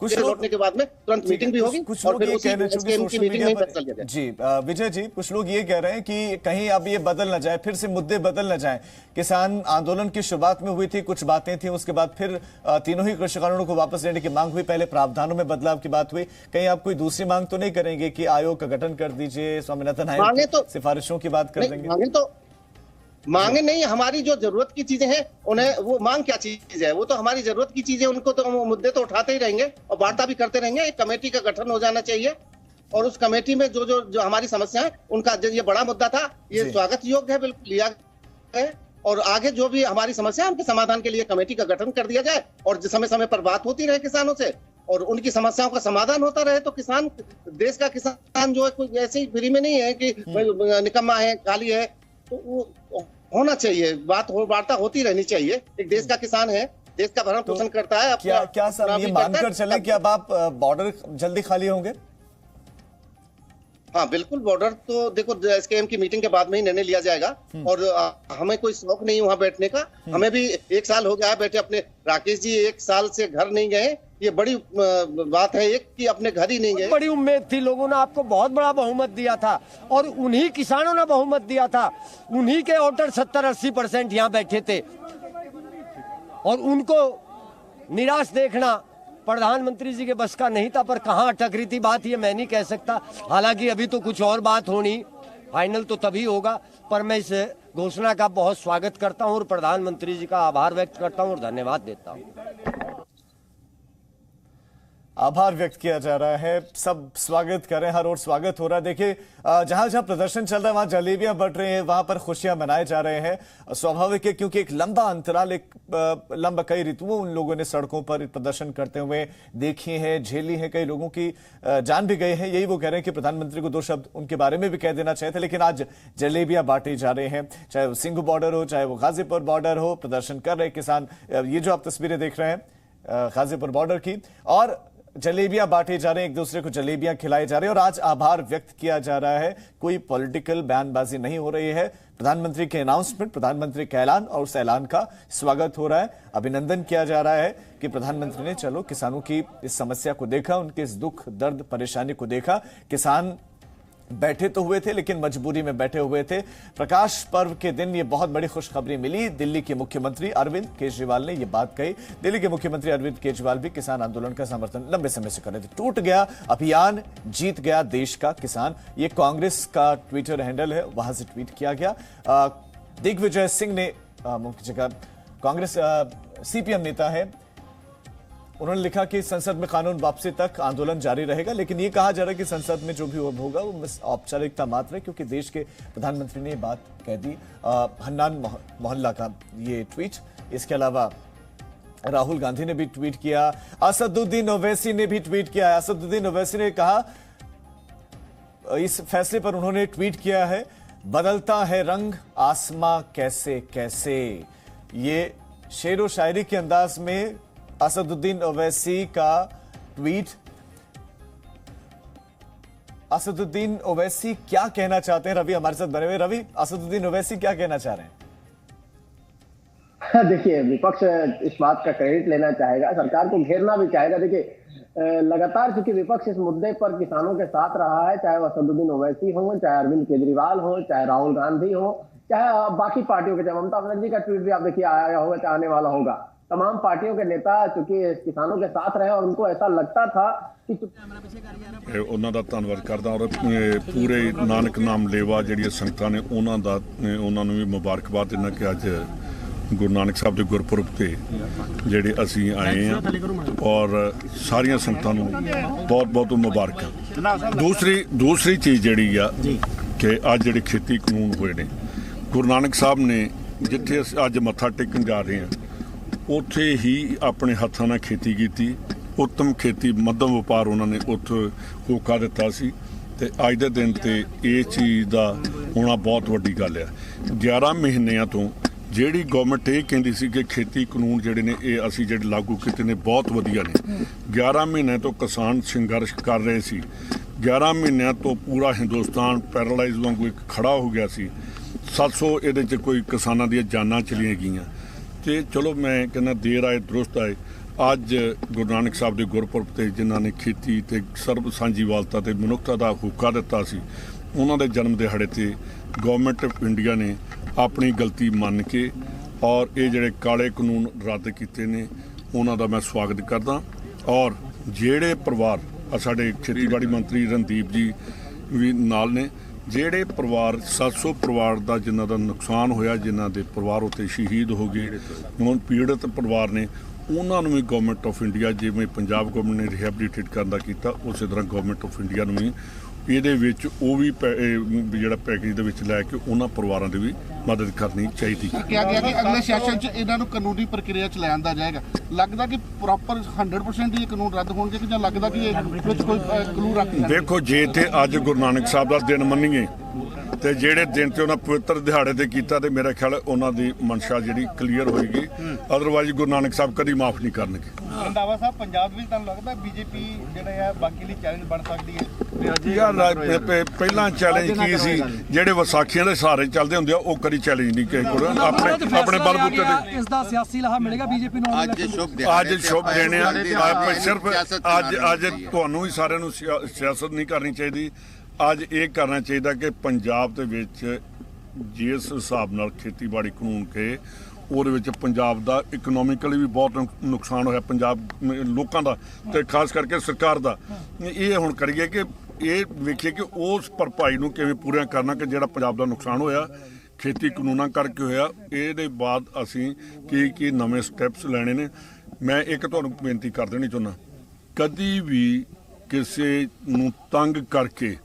कुछ लौटने के बाद में तुरंत मीटिंग भी होगी। कुछ लोग ये कह रहे हैं कि मीटिंग में फैसला लिया जाए। जी विजय जी, कुछ लोग ये कह रहे हैं कि कहीं अब ये बदल न जाए, फिर से मुद्दे बदल न जाए। किसान आंदोलन की शुरुआत में हुई थी, कुछ बातें थी, उसके बाद फिर तीनों ही कृषि कानूनों को वापस लेने की मांग हुई, पहले प्रावधानों में बदलाव की बात हुई। कहीं आप कोई दूसरी मांग तो नहीं करेंगे कि आयोग का गठन कर दीजिए, स्वामीनाथन आयोग की सिफारिशों की बात कर देंगे? मांगे नहीं, हमारी जो जरूरत की चीजें हैं उन्हें, वो मांग क्या चीज है, वो तो हमारी जरूरत की चीजें, उनको तो मुद्दे तो उठाते ही रहेंगे और वार्ता भी करते रहेंगे। एक कमेटी का गठन हो जाना चाहिए और उस कमेटी में जो हमारी समस्या है उनका, ये बड़ा मुद्दा था, ये स्वागत योग्य है, बिल्कुल लिया है और आगे जो भी हमारी समस्या है उनके समाधान के लिए कमेटी का गठन कर दिया जाए और समय समय पर बात होती रहे किसानों से और उनकी समस्याओं का समाधान होता रहे। तो किसान, देश का किसान जो है कोई ऐसे ही फ्री में नहीं है कि निकम्मा है, खाली है, तो वो होना चाहिए, वार्ता होती रहनी चाहिए। एक देश का किसान है, देश का भरण पोषण करता है। क्या सर ये मानकर चले कि अब आप बॉर्डर जल्दी खाली होंगे? हाँ बिल्कुल, बॉर्डर तो देखो एसकेएम की मीटिंग के बाद में ही निर्णय लिया जाएगा और हमें कोई शौक नहीं वहां बैठने का। हमें भी 1 साल हो गया है बैठे अपने। राकेश जी 1 साल से घर नहीं गए, ये बड़ी बात है एक कि अपने घर ही नहीं गए। बड़ी उम्मीद थी, लोगों ने आपको बहुत बड़ा बहुमत दिया था और उन्हीं किसानों ने बहुमत दिया था, उन्हीं के वोटर 70-80% यहाँ बैठे थे और उनको निराश देखना प्रधानमंत्री जी के बस का नहीं था। पर कहाँ अटक रही थी बात, ये मैं नहीं कह सकता। हालांकि अभी तो कुछ और बात होनी, फाइनल तो तभी होगा। पर मैं इस घोषणा का बहुत स्वागत करता हूँ और प्रधानमंत्री जी का आभार व्यक्त करता हूँ और धन्यवाद देता हूँ। आभार व्यक्त किया जा रहा है, सब स्वागत कर रहे हैं, हर ओर स्वागत हो रहा है। देखिए जहां जहां प्रदर्शन चल रहा है वहां जलेबियां बट रही हैं, वहां पर खुशियां मनाए जा रहे हैं। स्वाभाविक है क्योंकि एक लंबा अंतराल, एक लंबा कई ऋतुओं उन लोगों ने सड़कों पर प्रदर्शन करते हुए देखी है, झेली है, कई लोगों की जान भी गई है। यही वो कह रहे हैं कि प्रधानमंत्री को 2 शब्द उनके बारे में भी कह देना चाहिए था, लेकिन आज जलेबियां बांटी जा रहे हैं। चाहे वो सिंघू बॉर्डर हो, चाहे वो गाजीपुर बॉर्डर हो, प्रदर्शन कर रहे किसान। ये जो आप तस्वीरें देख रहे हैं गाजीपुर बॉर्डर की, और जलेबियां बांटे जा रहे हैं, एक दूसरे को जलेबियां खिलाई जा रही है और आज आभार व्यक्त किया जा रहा है। कोई पॉलिटिकल बयानबाजी नहीं हो रही है। प्रधानमंत्री के अनाउंसमेंट, प्रधानमंत्री का ऐलान और उस ऐलान का स्वागत हो रहा है, अभिनंदन किया जा रहा है कि प्रधानमंत्री ने चलो किसानों की इस समस्या को देखा, उनके इस दुख दर्द परेशानी को देखा। किसान बैठे तो हुए थे लेकिन मजबूरी में बैठे हुए थे। प्रकाश पर्व के दिन ये बहुत बड़ी खुशखबरी मिली। दिल्ली के मुख्यमंत्री अरविंद केजरीवाल ने ये बात कही। दिल्ली के मुख्यमंत्री अरविंद केजरीवाल भी किसान आंदोलन का समर्थन लंबे समय से कर रहे थे। टूट गया अभियान, जीत गया देश का किसान, ये कांग्रेस का ट्विटर हैंडल है, वहां से ट्वीट किया गया। दिग्विजय सिंह ने मुख्य जगह कांग्रेस सीपीएम नेता है, उन्होंने लिखा कि संसद में कानून वापसी तक आंदोलन जारी रहेगा, लेकिन ये कहा जा रहा है कि संसद में जो भी होगा वो औपचारिकता मात्र है, क्योंकि देश के प्रधानमंत्री ने बात कह दी। हन्नान मोहल्ला का ये ट्वीट। इसके अलावा राहुल गांधी ने भी ट्वीट किया, असदुद्दीन ओवैसी ने भी ट्वीट किया। असदुद्दीन ओवैसी ने कहा, इस फैसले पर उन्होंने ट्वीट किया है, बदलता है रंग आसमां कैसे कैसे। ये शेरो शायरी के अंदाज में असदुद्दीन ओवैसी का ट्वीट। असदुद्दीन ओवैसी क्या कहना चाहते हैं, रवि हमारे साथ बने हुए। रवि, असदुद्दीन ओवैसी क्या कहना चाह रहे हैं? देखिए, विपक्ष इस बात का क्रेडिट लेना चाहेगा, सरकार को घेरना भी चाहेगा। देखिए, लगातार चूंकि विपक्ष इस मुद्दे पर किसानों के साथ रहा है, चाहे वह असदुद्दीन ओवैसी हो, चाहे अरविंद केजरीवाल हो, चाहे राहुल गांधी हो, चाहे बाकी पार्टियों के, चाहे ममता बनर्जी का ट्वीट भी आप देखिए आया होगा, चाहे आने वाला होगा। तमाम पार्टियों के नेता चूंकि किसानों के साथ रहे और उनको ऐसा लगता था कि ਉਹਨਾਂ ਦਾ ਧੰਨਵਾਦ ਕਰਦਾ ਔਰ ਪੂਰੇ ਨਾਨਕ ਨਾਮ ਲੇਵਾ ਜਿਹੜੀਆਂ ਸੰਗਤਾਂ ਨੇ ਉਹਨਾਂ ਨੂੰ ਵੀ ਮੁਬਾਰਕਬਾਦ ਦਿੰਦਾ ਕਿ ਅੱਜ ਗੁਰੂ ਨਾਨਕ ਸਾਹਿਬ ਦੇ ਗੁਰਪੁਰਬ ਤੇ ਜਿਹੜੇ ਅਸੀਂ ਆਏ ਹਾਂ ਔਰ ਸਾਰੀਆਂ ਸੰਗਤਾਂ ਨੂੰ ਬਹੁਤ ਬਹੁਤ ਮੁਬਾਰਕਾਂ। ਦੂਸਰੀ ਚੀਜ਼ ਜਿਹੜੀ ਆ ਕਿ ਅੱਜ ਜਿਹੜੇ ਖੇਤੀ ਕਾਨੂੰਨ ਹੋਏ ਨੇ, ਗੁਰੂ ਨਾਨਕ ਸਾਹਿਬ ਨੇ ਜਿੱਥੇ ਅੱਜ ਮੱਥਾ ਟੇਕਣ ਜਾ ਰਹੇ ਹਾਂ ਉੱਥੇ ਹੀ ਆਪਣੇ ਹੱਥਾਂ ਨਾਲ ਖੇਤੀ ਕੀਤੀ, ਉੱਤਮ ਖੇਤੀ ਮੱਧਮ ਵਪਾਰ ਉਹਨਾਂ ਨੇ ਉੱਥੇ ਹੋਕਾ ਦਿੱਤਾ ਸੀ ਤੇ ਅੱਜ ਦੇ ਦਿਨ ਤੇ ਇਹ ਚੀਜ਼ ਦਾ ਹੋਣਾ ਬਹੁਤ ਵੱਡੀ ਗੱਲ ਹੈ। 11 ਮਹੀਨਿਆਂ ਤੋਂ ਜਿਹੜੀ ਗਵਰਨਮੈਂਟ ਇਹ ਕਹਿੰਦੀ ਸੀ ਕਿ ਖੇਤੀ ਕਾਨੂੰਨ ਜਿਹੜੇ ਨੇ ਇਹ ਅਸੀਂ ਜਿਹੜੇ ਲਾਗੂ ਕੀਤੇ ਨੇ ਬਹੁਤ ਵਧੀਆ ਨੇ। 11 ਮਹੀਨਿਆਂ ਤੋਂ ਕਿਸਾਨ ਸੰਘਰਸ਼ ਕਰ ਰਹੇ ਸੀ, 11 ਮਹੀਨਿਆਂ ਤੋਂ ਪੂਰਾ ਹਿੰਦੁਸਤਾਨ ਪੈਰਾਲਾਈਜ਼ ਵਾਂਗੂ ਇੱਕ ਖੜਾ ਹੋ ਗਿਆ ਸੀ। 700 ਇਹਦੇ 'ਚ ਕੋਈ ਕਿਸਾਨਾਂ ਦੀਆਂ ਜਾਨਾਂ ਚਲੀਆਂ ਗਈਆਂ ਤੇ ਚਲੋ ਮੈਂ ਕਹਿੰਦਾ ਦੇਰ ਆਏ ਦਰੁਸਤ ਆਏ। ਅੱਜ ਗੁਰੂ ਨਾਨਕ ਸਾਹਿਬ ਦੇ ਗੁਰਪੁਰਬ ਤੇ ਜਿਨ੍ਹਾਂ ਨੇ ਖੇਤੀ ਤੇ ਸਰਬ ਸਾਂਝੀਵਾਲਤਾ ਤੇ ਮਨੁੱਖਤਾ ਦਾ ਹੋਕਾ ਦਿੱਤਾ ਸੀ, ਉਹਨਾਂ ਦੇ ਜਨਮ ਦਿਹਾੜੇ ਤੇ ਗਵਰਨਮੈਂਟ ਆਫ ਇੰਡੀਆ ਨੇ ਆਪਣੀ ਗਲਤੀ ਮੰਨ ਕੇ ਔਰ ਇਹ ਜਿਹੜੇ ਕਾਲੇ ਕਾਨੂੰਨ ਰੱਦ ਕੀਤੇ ਨੇ ਉਹਨਾਂ ਦਾ ਮੈਂ ਸਵਾਗਤ ਕਰਦਾ। ਔਰ ਜਿਹੜੇ ਪਰਿਵਾਰ ਸਾਡੇ ਖੇਤੀਬਾੜੀ ਮੰਤਰੀ ਰਣਦੀਪ ਜੀ ਵੀ ਨਾਲ ਨੇ, ਜਿਹੜੇ ਪਰਿਵਾਰ 700 ਪਰਿਵਾਰ ਦਾ ਜਿਨ੍ਹਾਂ ਦਾ ਨੁਕਸਾਨ ਹੋਇਆ, ਜਿਨ੍ਹਾਂ ਦੇ ਪਰਿਵਾਰ ਉੱਤੇ ਸ਼ਹੀਦ ਹੋ ਗਏ, ਹੁਣ ਪੀੜਤ ਪਰਿਵਾਰ ਨੇ, ਉਹਨਾਂ ਨੂੰ ਵੀ ਗਵਰਨਮੈਂਟ ਆਫ ਇੰਡੀਆ, ਜਿਵੇਂ ਪੰਜਾਬ ਗਵਰਨਮੈਂਟ ਨੇ ਰਿਹੈਬਿਲਿਟੇਟ ਕਰਨ ਦਾ ਕੀਤਾ, ਉਸੇ ਤਰ੍ਹਾਂ ਗਵਰਨਮੈਂਟ ਆਫ ਇੰਡੀਆ ਨੂੰ ਵੀ ਇਹਦੇ ਵਿੱਚ ਉਹ ਵੀ ਜਿਹੜਾ ਪੈਕੇਜ ਦੇ ਵਿੱਚ ਲੈ ਕੇ ਉਹਨਾਂ ਪਰਿਵਾਰਾਂ ਦੀ ਵੀ ਮਦਦ ਕਰਨੀ ਚਾਹੀਦੀ। ਕਿਹਾ ਗਿਆ ਕਿ ਅਗਲੇ ਸੈਸ਼ਨ 'ਚ ਇਹਨਾਂ ਨੂੰ ਕਾਨੂੰਨੀ ਪ੍ਰਕਿਰਿਆ 'ਚ ਲੈ ਆਂਦਾ ਜਾਏਗਾ। ਲੱਗਦਾ ਕਿ ਪ੍ਰੋਪਰ 100% ਹੀ ਇਹ ਕਾਨੂੰਨ ਰੱਦ ਹੋਣਗੇ ਕਿ ਜਾਂ ਲੱਗਦਾ ਕਿ ਇਹ ਵਿੱਚ ਕੋਈ ਕਲੂ ਰੱਖ? ਦੇਖੋ, ਜੇ ਤੇ ਅੱਜ ਗੁਰੂ ਨਾਨਕ ਸਾਹਿਬ ਦਾ ਦਿਨ ਮੰਨੀਏ ਤੇ ਜਿਹੜੇ ਦਿਨ ਤੇ ਉਹਨਾਂ ਪਵਿੱਤਰ ਦਿਹਾੜੇ ਤੇ ਕੀਤਾ, ਤੇ ਮੇਰਾ ਖਿਆਲ ਉਹਨਾਂ ਦੀ ਮਨਸ਼ਾ ਜਿਹੜੀ ਕਲੀਅਰ ਹੋਏਗੀ। ਅਦਰਵਾਈਜ਼ ਗੁਰੂ ਨਾਨਕ ਸਾਹਿਬ ਕਦੀ ਮਾਫ ਨਹੀਂ ਕਰਨਗੇ। ਰੰਧਾਵਾ ਸਾਹਿਬ, ਪੰਜਾਬ ਵਿੱਚ ਤੁਹਾਨੂੰ ਲੱਗਦਾ ਬੀਜੇਪੀ ਜਿਹੜਾ ਹੈ ਬਾਕੀ ਲਈ ਚੈਲੰਜ ਬਣ ਸਕਦੀ ਹੈ? ਪਹਿਲਾਂ ਚੈਲੰਜ ਕੀ ਸੀ? ਜਿਹੜੇ ਵਿਸਾਖੀਆਂ ਦੇ ਸਹਾਰੇ ਚੱਲਦੇ ਹੁੰਦੇ ਆ, ਉਹ ਕਦੀ ਚੈਲੰਜ ਨਹੀਂ ਕਿਸੇ ਕੋਲ ਆਪਣੇ ਬਲਬੂਤੇ ਤੇ। ਇਸ ਦਾ ਸਿਆਸੀ ਲਾਹਾ ਮਿਲੇਗਾ ਬੀਜੇਪੀ ਨੂੰ? ਅੱਜ ਸ਼ੁਭ ਦਿਨ ਆ। ਸਿਰਫ ਅੱਜ ਤੁਹਾਨੂੰ ਹੀ ਸਾਰਿਆਂ ਨੂੰ ਸਿਆਸਤ ਨਹੀਂ ਕਰਨੀ ਚਾਹੀਦੀ। ਅੱਜ ਇਹ ਕਰਨਾ ਚਾਹੀਦਾ ਕਿ ਪੰਜਾਬ ਦੇ ਵਿੱਚ ਜਿਸ ਹਿਸਾਬ ਨਾਲ ਖੇਤੀਬਾੜੀ ਕਾਨੂੰਨ ਕੇ ਉਹਦੇ ਵਿੱਚ ਪੰਜਾਬ ਦਾ ਇਕਨੋਮਿਕਲੀ ਵੀ ਬਹੁਤ ਨੁਕਸਾਨ ਹੋਇਆ, ਪੰਜਾਬ ਲੋਕਾਂ ਦਾ ਤੇ ਖਾਸ ਕਰਕੇ ਸਰਕਾਰ ਦਾ। ਇਹ ਹੁਣ ਕਰੀਏ ਕਿ ਇਹ ਵੇਖੀਏ ਕਿ ਉਸ ਭਰਪਾਈ ਨੂੰ ਕਿਵੇਂ ਪੂਰਾ ਕਰਨਾ, ਕਿ ਜਿਹੜਾ ਪੰਜਾਬ ਦਾ ਨੁਕਸਾਨ ਹੋਇਆ ਖੇਤੀ ਕਾਨੂੰਨਾਂ ਕਰਕੇ ਹੋਇਆ। ਇਹਦੇ ਬਾਅਦ ਅਸੀਂ ਕੀ ਨਵੇਂ ਸਟੈਪਸ ਲੈਣੇ ਨੇ। ਮੈਂ ਇੱਕ ਤੁਹਾਨੂੰ ਬੇਨਤੀ ਕਰ ਦੇਣੀ ਚਾਹੁੰਦਾ, ਕਦੀ ਵੀ ਕਿਸੇ ਨੂੰ ਤੰਗ ਕਰਕੇ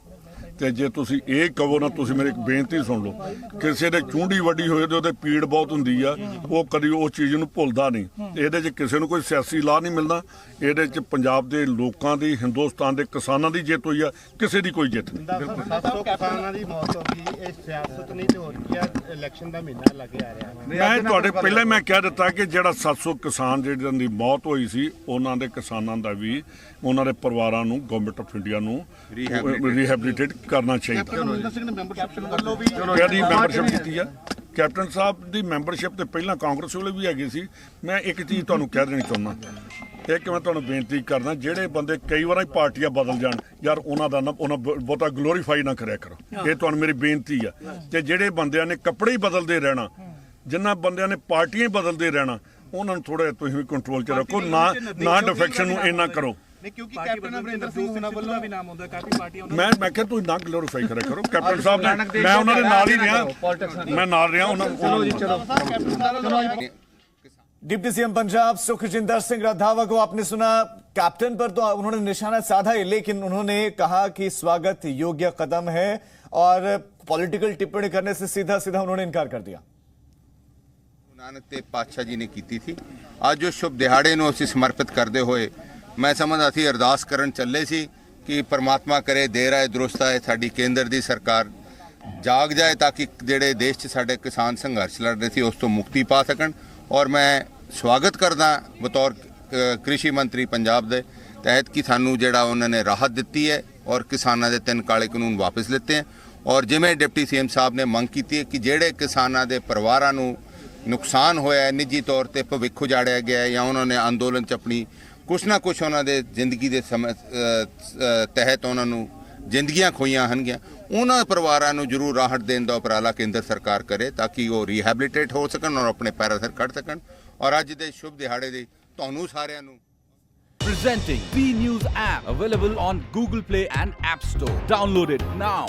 ਤੇ ਜੇ ਤੁਸੀਂ ਇਹ ਕਹੋ ਨਾ, ਤੁਸੀਂ ਮੇਰੀ ਇੱਕ ਬੇਨਤੀ ਸੁਣ ਲਓ, ਕਿਸੇ ਦੇ ਚੂੰਡੀ ਵੱਡੀ ਹੋਏ ਤੇ ਉਹਦੇ ਪੀੜ ਬਹੁਤ ਹੁੰਦੀ ਆ, ਉਹ ਕਦੀ ਉਹ ਚੀਜ਼ ਨੂੰ ਭੁੱਲਦਾ ਨਹੀਂ। ਇਹਦੇ 'ਚ ਕਿਸੇ ਨੂੰ ਕੋਈ ਸਿਆਸੀ ਲਾਹ ਨਹੀਂ ਮਿਲਦਾ। ਇਹਦੇ 'ਚ ਪੰਜਾਬ ਦੇ ਲੋਕਾਂ ਦੀ, ਹਿੰਦੁਸਤਾਨ ਦੇ ਕਿਸਾਨਾਂ ਦੀ ਜਿੱਤ ਹੋਈ ਆ, ਕਿਸੇ ਦੀ ਕੋਈ ਜਿੱਤ ਨਹੀਂ। ਕਿਸਾਨਾਂ ਦੀ ਮੌਤ ਹੋ ਗਈ, ਇਹ ਸਿਆਸਤ ਨਹੀਂ ਤੇ ਹੋਰ ਕੀ ਆ? ਇਲੈਕਸ਼ਨ ਦਾ ਮਹੀਨਾ ਲੱਗ ਆ ਰਿਹਾ। ਮੈਂ ਤੁਹਾਡੇ ਪਹਿਲਾਂ ਮੈਂ ਕਹਿ ਦਿੱਤਾ ਕਿ ਜਿਹੜਾ 700 ਕਿਸਾਨ ਜਿਹਨਾਂ ਦੀ ਮੌਤ ਹੋਈ ਸੀ, ਉਹਨਾਂ ਦੇ ਕਿਸਾਨਾਂ ਦਾ ਵੀ, ਉਹਨਾਂ ਦੇ ਪਰਿਵਾਰਾਂ ਨੂੰ ਗਵਰਨਮੈਂਟ ਆਫ ਇੰਡੀਆ ਨੂੰ ਰਿਹੈਬਿਲਿਟੇਟ ਕਰਨਾ ਚਾਹੀਦਾ। ਮੈਂਬਰਸ਼ਿਪ ਕੀਤੀ ਆ ਕੈਪਟਨ ਸਾਹਿਬ ਦੀ ਮੈਂਬਰਸ਼ਿਪ ਤੇ ਪਹਿਲਾਂ ਕਾਂਗਰਸ ਵੇਲੇ ਵੀ ਹੈਗੀ ਸੀ। ਮੈਂ ਇੱਕ ਚੀਜ਼ ਤੁਹਾਨੂੰ ਕਹਿ ਦੇਣੀ ਚਾਹੁੰਦਾ, ਇੱਕ ਮੈਂ ਤੁਹਾਨੂੰ ਬੇਨਤੀ ਕਰਦਾ, ਜਿਹੜੇ ਬੰਦੇ ਕਈ ਵਾਰ ਪਾਰਟੀਆਂ ਬਦਲ ਜਾਣ ਯਾਰ, ਉਹਨਾਂ ਬਹੁਤਾ ਗਲੋਰੀਫਾਈ ਨਾ ਕਰਿਆ ਕਰੋ। ਇਹ ਤੁਹਾਨੂੰ ਮੇਰੀ ਬੇਨਤੀ ਆ। ਤੇ ਜਿਹੜੇ ਬੰਦਿਆਂ ਨੇ ਕੱਪੜੇ ਹੀ ਬਦਲਦੇ ਰਹਿਣਾ, ਜਿਨ੍ਹਾਂ ਬੰਦਿਆਂ ਨੇ ਪਾਰਟੀਆਂ ਹੀ ਬਦਲਦੇ ਰਹਿਣਾ, ਉਹਨਾਂ ਨੂੰ ਥੋੜਾ ਤੁਸੀਂ ਵੀ ਕੰਟਰੋਲ 'ਚ ਰੱਖੋ। ਨਾ ਡਿਫੈਕਸ਼ਨ ਨੂੰ ਇੰਨਾ ਕਰੋ। ਕਿਉਂਕਿ ਕੈਪਟਨ ਅਮਰਿੰਦਰ ਸਿੰਘ ਉਹਨਾਂ ਵੱਲੋਂ ਵੀ ਨਾਮ ਆਉਂਦਾ, ਕਾਫੀ ਪਾਰਟੀਆਂ। ਮੈਂ ਕਿਹਾ ਤੁਸੀਂ ਨਾ ਗਲੋਰੀਫਾਈ ਕਰਿਆ ਕਰੋ। ਕੈਪਟਨ ਸਾਹਿਬ ਨੇ, ਮੈਂ ਉਹਨਾਂ ਦੇ ਨਾਲ ਹੀ ਰਿਹਾ, ਮੈਂ ਨਾਲ ਰਿਹਾ ਉਹਨਾਂ। डिप्टी सीएम पंजाब सुखजिंदर सिंह रंधावा को आपने सुना। कैप्टन पर तो उन्होंने निशाना साधा ही, लेकिन उन्होंने कहा कि स्वागत योग्य कदम है और पॉलिटिकल टिप्पणी करने से सीधा सीधा उन्होंने इनकार कर दिया। नानक देव पातशाह जी ने की थी। आज जो शुभ दिहाड़े ਨੂੰ ਅਸੀਂ ਸਮਰਪਿਤ ਕਰਦੇ ਹੋਏ, ਮੈਂ ਸਮਝਦਾ ਸੀ ਅਰਦਾਸ ਕਰਨ ਚੱਲੇ ਸੀ ਕਿ ਪਰਮਾਤਮਾ ਕਰੇ ਦੇਰ ਆਏ ਦਰੁਸਤ ਆਏ, ਸਾਡੀ ਕੇਂਦਰ ਦੀ ਸਰਕਾਰ ਜਾਗ ਜਾਏ ਤਾਂ ਕਿ ਜਿਹੜੇ ਦੇਸ਼ 'ਚ ਸਾਡੇ ਕਿਸਾਨ ਸੰਘਰਸ਼ ਲੜ ਰਹੇ ਸੀ ਉਸ ਤੋਂ ਮੁਕਤੀ ਪਾ ਸਕਣ। ਔਰ ਮੈਂ ਸਵਾਗਤ ਕਰਦਾ ਬਤੌਰ ਕ੍ਰਿਸ਼ੀ ਮੰਤਰੀ ਪੰਜਾਬ ਦੇ ਤਹਿਤ ਕਿ ਸਾਨੂੰ ਜਿਹੜਾ ਉਹਨਾਂ ਨੇ ਰਾਹਤ ਦਿੱਤੀ ਹੈ ਔਰ ਕਿਸਾਨਾਂ ਦੇ 3 ਕਾਲੇ ਕਾਨੂੰਨ ਵਾਪਸ ਲਿੱਤੇ ਹੈ। ਔਰ ਜਿਵੇਂ ਡਿਪਟੀ ਸੀਐਮ ਸਾਹਿਬ ਨੇ ਮੰਗ ਕੀਤੀ ਹੈ ਕਿ ਜਿਹੜੇ ਕਿਸਾਨਾਂ ਦੇ ਪਰਿਵਾਰਾਂ ਨੂੰ ਨੁਕਸਾਨ ਹੋਇਆ, ਨਿੱਜੀ ਤੌਰ ਤੇ ਭਵਿੱਖ ਉਜਾੜਿਆ ਗਿਆ ਜਾਂ ਉਹਨਾਂ ਨੇ ਅੰਦੋਲਨ 'ਚ ਆਪਣੀ ਕੁਛ ਨਾ ਕੁਛ ਉਹਨਾਂ ਦੇ ਜ਼ਿੰਦਗੀ ਦੇ ਤਹਿਤ ਉਹਨਾਂ ਨੂੰ ਜ਼ਿੰਦਗੀਆਂ ਖੋਈਆਂ ਹਨਗੀਆਂ, ਉਹਨਾਂ ਪਰਿਵਾਰਾਂ ਨੂੰ ਜ਼ਰੂਰ ਰਾਹਤ ਦੇਣ ਦਾ ਉਪਰਾਲਾ ਕੇਂਦਰ ਸਰਕਾਰ ਕਰੇ ਤਾਂ ਕਿ ਉਹ ਰੀਹੈਬਿਲਿਟੇਟ ਹੋ ਸਕਣ ਔਰ ਆਪਣੇ ਪੈਰਾਂ ਸਿਰ ਕੱਢ ਸਕਣ। ਔਰ ਅੱਜ ਦੇ ਸ਼ੁਭ ਦਿਹਾੜੇ ਦੇ ਤੁਹਾਨੂੰ ਸਾਰਿਆਂ ਨੂੰ Presenting B News app, available on Google Play and App Store. Download it now.